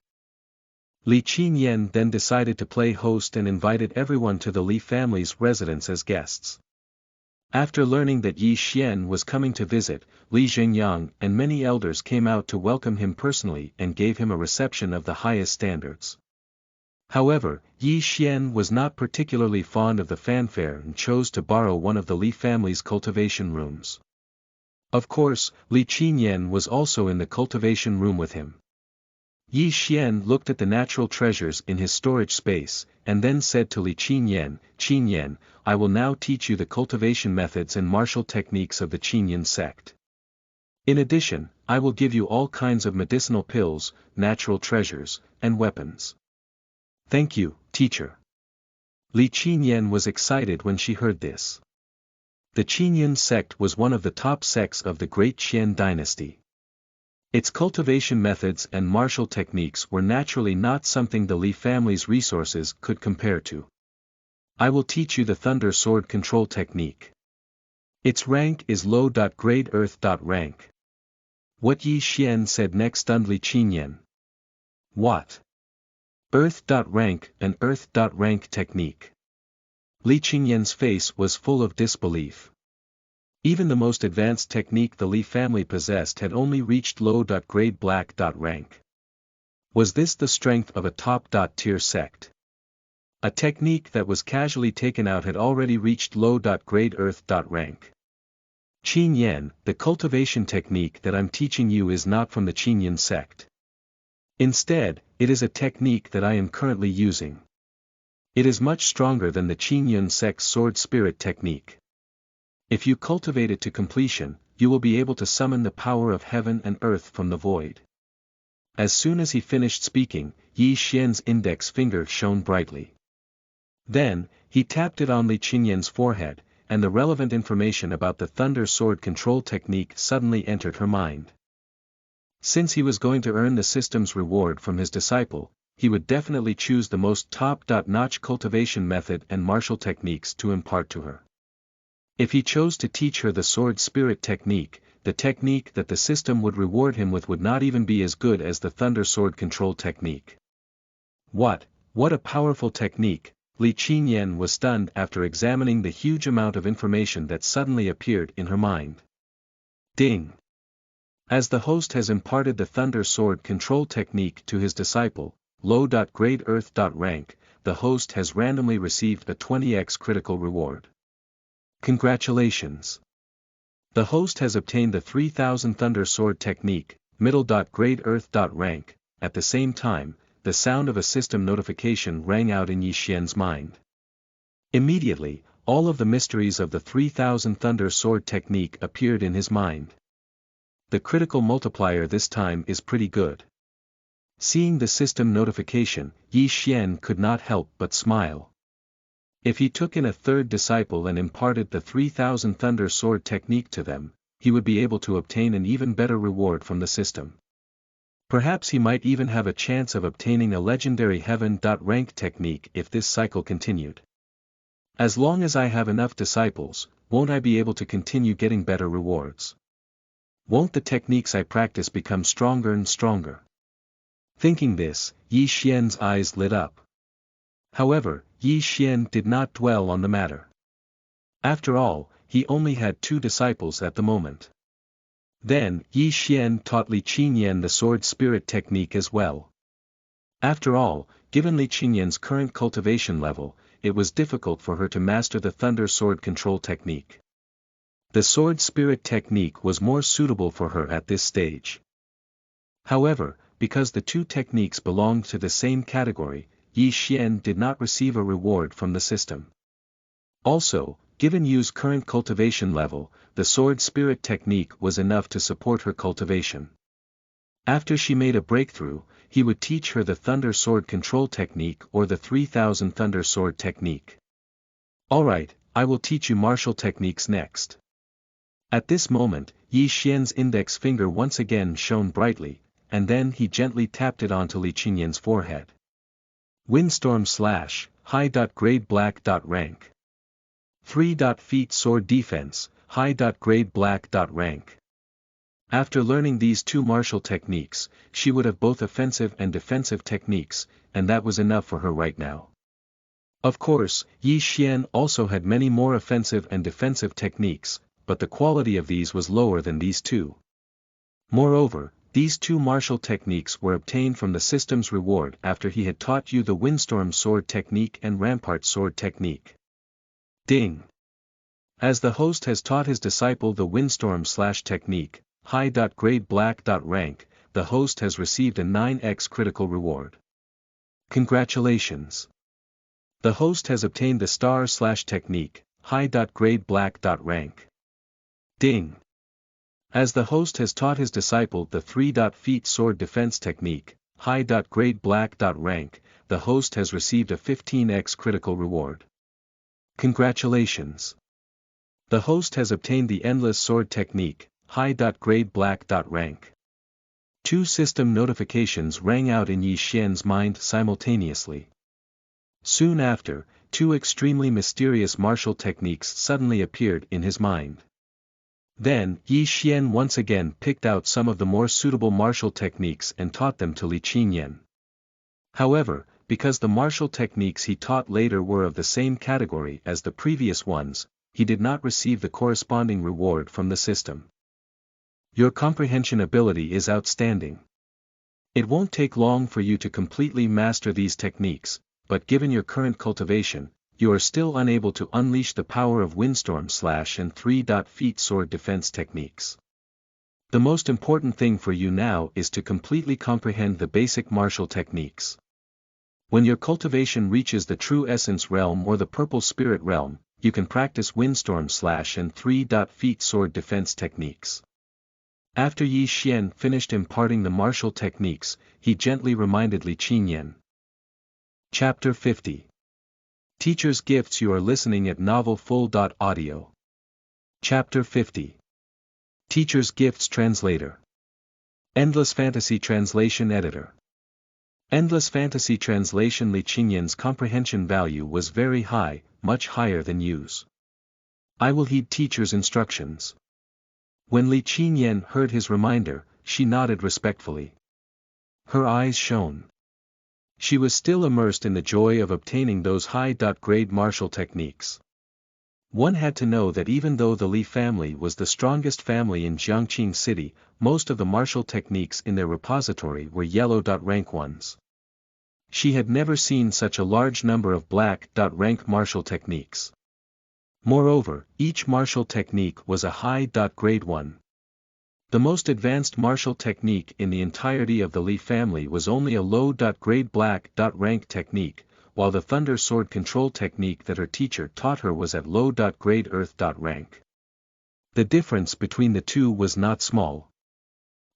Li Qinyan then decided to play host and invited everyone to the Li family's residence as guests. After learning that Yi Xian was coming to visit, Li Zhengyang and many elders came out to welcome him personally and gave him a reception of the highest standards. However, Yi Xian was not particularly fond of the fanfare and chose to borrow one of the Li family's cultivation rooms. Of course, Li Qinyan was also in the cultivation room with him. Yi Xian looked at the natural treasures in his storage space, and then said to Li Qinyan, "Qinyan, I will now teach you the cultivation methods and martial techniques of the Qinyan sect. In addition, I will give you all kinds of medicinal pills, natural treasures, and weapons." "Thank you, teacher." Li Qinyan was excited when she heard this. The Qinyan sect was one of the top sects of the great Qian dynasty. Its cultivation methods and martial techniques were naturally not something the Li family's resources could compare to. "I will teach you the Thunder Sword Control Technique. Its rank is low.grade earth.rank. What Yi Xian said next stunned Li Qinyan. "What? Earth.rank and earth.rank technique?" Li Qinyan's face was full of disbelief. Even the most advanced technique the Li family possessed had only reached low.grade black.rank. Was this the strength of a top.tier sect? A technique that was casually taken out had already reached low.grade earth.rank. "Qinyan, the cultivation technique that I'm teaching you is not from the Qinyan sect. Instead, it is a technique that I am currently using. It is much stronger than the Qinyan sect's sword spirit technique. If you cultivate it to completion, you will be able to summon the power of heaven and earth from the void." As soon as he finished speaking, Yi Xian's index finger shone brightly. Then, he tapped it on Li Qinyan's forehead, and the relevant information about the Thunder Sword Control Technique suddenly entered her mind. Since he was going to earn the system's reward from his disciple, he would definitely choose the most top-notch cultivation method and martial techniques to impart to her. If he chose to teach her the sword spirit technique, the technique that the system would reward him with would not even be as good as the Thunder Sword Control Technique. What a powerful technique! Li Qinyan was stunned after examining the huge amount of information that suddenly appeared in her mind. Ding! As the host has imparted the Thunder Sword Control Technique to his disciple, low.grade earth.rank, the host has randomly received a 20x critical reward. Congratulations! The host has obtained the 3000 Thunder Sword Technique, middle.grade earth.rank. At the same time, the sound of a system notification rang out in Yi Xian's mind. Immediately, all of the mysteries of the 3000 Thunder Sword Technique appeared in his mind. The critical multiplier this time is pretty good. Seeing the system notification, Yi Xian could not help but smile. If he took in a third disciple and imparted the 3000 Thunder Sword Technique to them, he would be able to obtain an even better reward from the system. Perhaps he might even have a chance of obtaining a legendary heaven.rank technique if this cycle continued. As long as I have enough disciples, won't I be able to continue getting better rewards? Won't the techniques I practice become stronger and stronger? Thinking this, Yi Xian's eyes lit up. However, Yi Xian did not dwell on the matter. After all, he only had 2 disciples at the moment. Then, Yi Xian taught Li Qinyan the sword spirit technique as well. After all, given Li Qinyan's current cultivation level, it was difficult for her to master the Thunder Sword Control Technique. The sword spirit technique was more suitable for her at this stage. However, because the 2 techniques belonged to the same category, Yi Xian did not receive a reward from the system. Also, given Yu's current cultivation level, the sword spirit technique was enough to support her cultivation. After she made a breakthrough, he would teach her the Thunder Sword Control Technique or the 3000 Thunder Sword Technique. Alright, I will teach you martial techniques next. At this moment, Yi Xian's index finger once again shone brightly, and then he gently tapped it onto Li Qingyan's forehead. Windstorm slash, high. Grade black. Rank. 3. Feat sword defense, high. Grade black. Rank. After learning these two martial techniques, she would have both offensive and defensive techniques, and that was enough for her right now. Of course, Yi Xian also had many more offensive and defensive techniques, but the quality of these was lower than these two. Moreover, these two martial techniques were obtained from the system's reward after he had taught you the Windstorm sword technique and Rampart sword technique. Ding! As the host has taught his disciple the Windstorm slash technique, high. Grade black. Rank, the host has received a 9x critical reward. Congratulations! The host has obtained the star slash technique, high. Grade black. Rank. Ding! As the host has taught his disciple the 3. Feat sword defense technique, high. Grade black. Rank, the host has received a 15x critical reward. Congratulations! The host has obtained the endless sword technique, high. Grade black. Rank. Two system notifications rang out in Yi Xian's mind simultaneously. Soon after, two extremely mysterious martial techniques suddenly appeared in his mind. Then, Yi Xian once again picked out some of the more suitable martial techniques and taught them to Li Qingyan. However, because the martial techniques he taught later were of the same category as the previous ones, he did not receive the corresponding reward from the system. Your comprehension ability is outstanding. It won't take long for you to completely master these techniques, but given your current cultivation, you are still unable to unleash the power of Windstorm slash and 3. Feat sword defense techniques. The most important thing for you now is to completely comprehend the basic martial techniques. When your cultivation reaches the true essence realm or the purple spirit realm, you can practice Windstorm slash and 3. Feat sword defense techniques. After Yi Xian finished imparting the martial techniques, he gently reminded Li Qingyan. Chapter 50. Teacher's Gifts. You are listening at novelfull.audio. Chapter 50. Teacher's Gifts. Translator. Endless Fantasy Translation Editor. Endless Fantasy Translation. Li Qingyan's comprehension value was very high, much higher than Yu's. I will heed teacher's instructions. When Li Qingyan heard his reminder, she nodded respectfully. Her eyes shone. She was still immersed in the joy of obtaining those high-grade martial techniques. One had to know that even though the Li family was the strongest family in Jiangqing City, most of the martial techniques in their repository were yellow-rank ones. She had never seen such a large number of black-rank martial techniques. Moreover, each martial technique was a high-grade one. The most advanced martial technique in the entirety of the Li family was only a low-grade black-rank technique, while the thunder sword control technique that her teacher taught her was at low-grade earth-rank. The difference between the two was not small.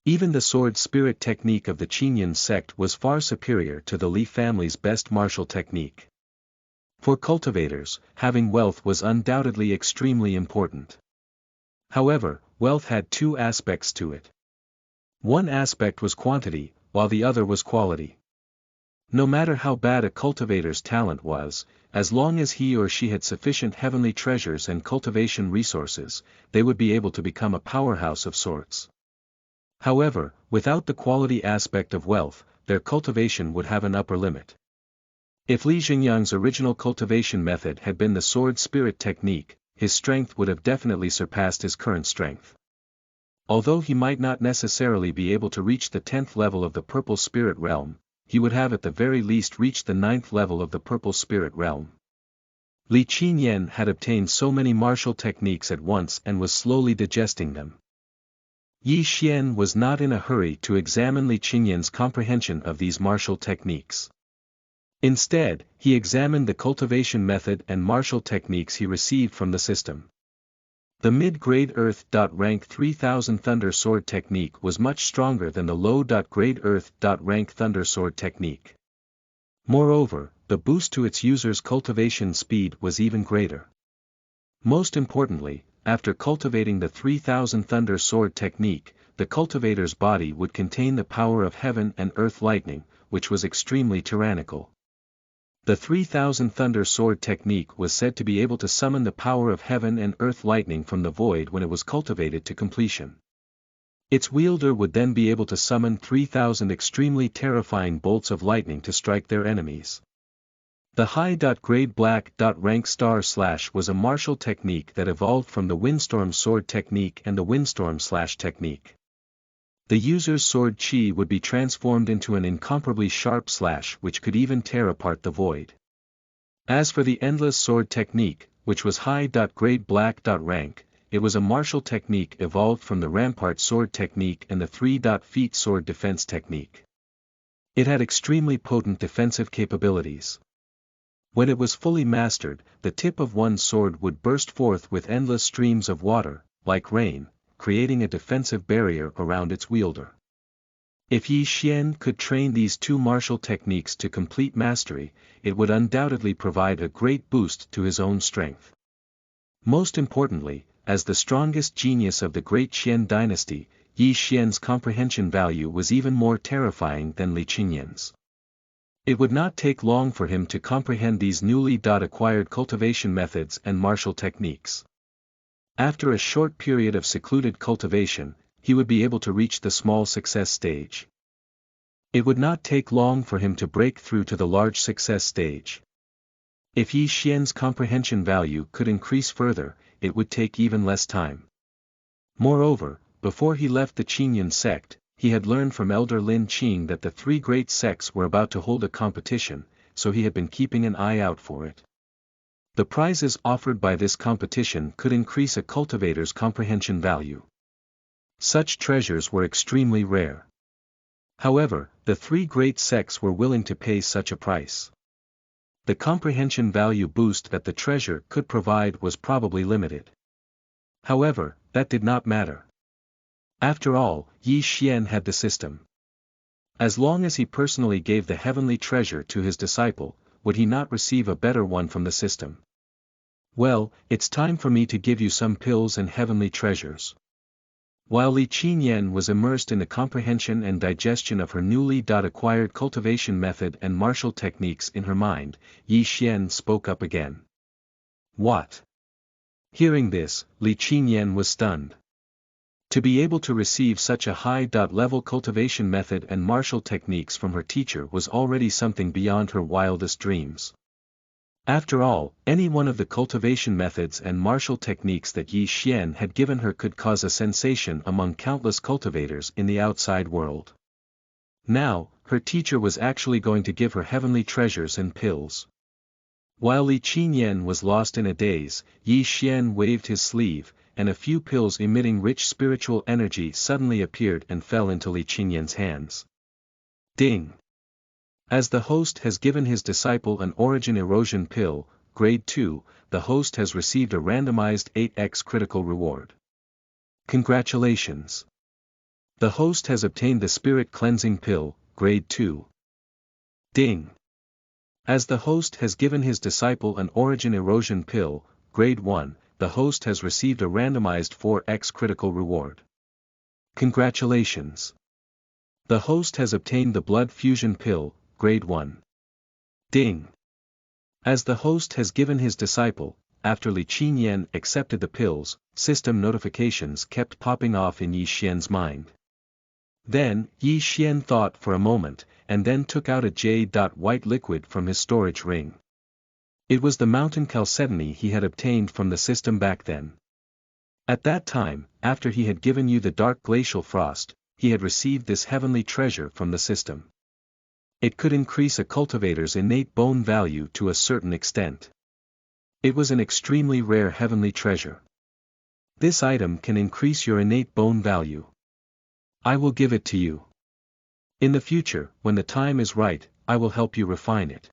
Even the sword spirit technique of the Qingyan sect was far superior to the Li family's best martial technique. For cultivators, having wealth was undoubtedly extremely important. However, wealth had two aspects to it. One aspect was quantity, while the other was quality. No matter how bad a cultivator's talent was, as long as he or she had sufficient heavenly treasures and cultivation resources, they would be able to become a powerhouse of sorts. However, without the quality aspect of wealth, their cultivation would have an upper limit. If Li Xingyang's original cultivation method had been the sword spirit technique, his strength would have definitely surpassed his current strength. Although he might not necessarily be able to reach the 10th level of the purple spirit realm, he would have at the very least reached the 9th level of the purple spirit realm. Li Qingyan had obtained so many martial techniques at once and was slowly digesting them. Yi Xian was not in a hurry to examine Li Qingyan's comprehension of these martial techniques. Instead, he examined the cultivation method and martial techniques he received from the system. The mid-grade earth-rank 3000 thunder sword technique was much stronger than the low-grade earth-rank thunder sword technique. Moreover, the boost to its user's cultivation speed was even greater. Most importantly, after cultivating the 3000 Thunder Sword technique, the cultivator's body would contain the power of heaven and earth lightning, which was extremely tyrannical. The 3000 Thunder Sword technique was said to be able to summon the power of heaven and earth lightning from the void when it was cultivated to completion. Its wielder would then be able to summon 3000 extremely terrifying bolts of lightning to strike their enemies. The high-grade black-rank star slash was a martial technique that evolved from the Windstorm Sword technique and the Windstorm Slash technique. The user's sword chi would be transformed into an incomparably sharp slash which could even tear apart the void. As for the Endless Sword technique, which was high-grade black-rank, it was a martial technique evolved from the Rampart Sword technique and the 3-feet sword defense technique. It had extremely potent defensive capabilities. When it was fully mastered, the tip of one sword would burst forth with endless streams of water, like rain, creating a defensive barrier around its wielder. If Yi Xian could train these two martial techniques to complete mastery, it would undoubtedly provide a great boost to his own strength. Most importantly, as the strongest genius of the Great Qian dynasty, Yi Xian's comprehension value was even more terrifying than Li Qingyan's. It would not take long for him to comprehend these newly acquired cultivation methods and martial techniques. After a short period of secluded cultivation, he would be able to reach the small success stage. It would not take long for him to break through to the large success stage. If Yi Xian's comprehension value could increase further, it would take even less time. Moreover, before he left the Qingyan sect, he had learned from Elder Lin Qing that the three great sects were about to hold a competition, so he had been keeping an eye out for it. The prizes offered by this competition could increase a cultivator's comprehension value. Such treasures were extremely rare. However, the three great sects were willing to pay such a price. The comprehension value boost that the treasure could provide was probably limited. However, that did not matter. After all, Yi Xian had the system. As long as he personally gave the heavenly treasure to his disciple, would he not receive a better one from the system? Well, it's time for me to give you some pills and heavenly treasures. While Li Qingyan was immersed in the comprehension and digestion of her newly acquired cultivation method and martial techniques in her mind, Yi Xian spoke up again. What? Hearing this, Li Qingyan was stunned. To be able to receive such a high-level cultivation method and martial techniques from her teacher was already something beyond her wildest dreams. After all, any one of the cultivation methods and martial techniques that Yi Xian had given her could cause a sensation among countless cultivators in the outside world. Now, her teacher was actually going to give her heavenly treasures and pills. While Li Qingyan was lost in a daze, Yi Xian waved his sleeve, and a few pills emitting rich spiritual energy suddenly appeared and fell into Li Qingyan's hands. Ding! As the host has given his disciple an origin erosion pill, grade 2, the host has received a randomized 8x critical reward. Congratulations! The host has obtained the spirit cleansing pill, grade 2. Ding! As the host has given his disciple an origin erosion pill, grade 1, the host has received a randomized 4x critical reward. Congratulations! The host has obtained the blood fusion pill, grade 1. Ding! As the host has given his disciple, after Li Qingyan accepted the pills, system notifications kept popping off in Yi Xian's mind. Then, Yi Xian thought for a moment, and then took out a jade-white liquid from his storage ring. It was the mountain chalcedony he had obtained from the system back then. At that time, after he had given you the dark glacial frost, he had received this heavenly treasure from the system. It could increase a cultivator's innate bone value to a certain extent. It was an extremely rare heavenly treasure. This item can increase your innate bone value. I will give it to you. In the future, when the time is right, I will help you refine it.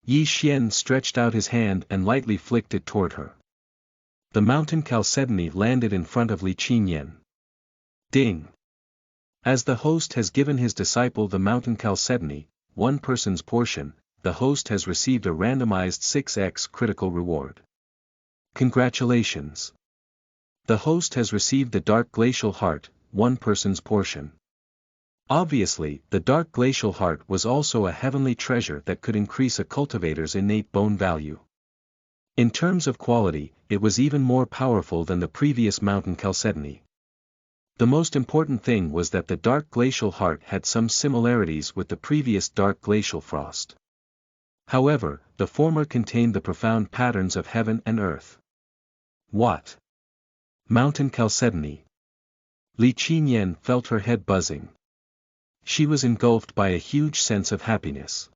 Yi Xian stretched out his hand and lightly flicked it toward her. The mountain chalcedony landed in front of Li Qingyan. Ding! As the host has given his disciple the mountain chalcedony, one person's portion, the host has received a randomized 6x critical reward. Congratulations! The host has received the dark glacial heart, one person's portion. Obviously, the dark glacial heart was also a heavenly treasure that could increase a cultivator's innate bone value. In terms of quality, it was even more powerful than the previous mountain chalcedony. The most important thing was that the dark glacial heart had some similarities with the previous dark glacial frost. However, the former contained the profound patterns of heaven and earth. What? Mountain chalcedony. Li Qinyan felt her head buzzing. She was engulfed by a huge sense of happiness.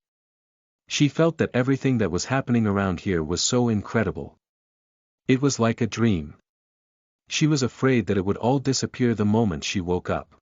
She felt that everything that was happening around here was so incredible. It was like a dream. She was afraid that it would all disappear the moment she woke up.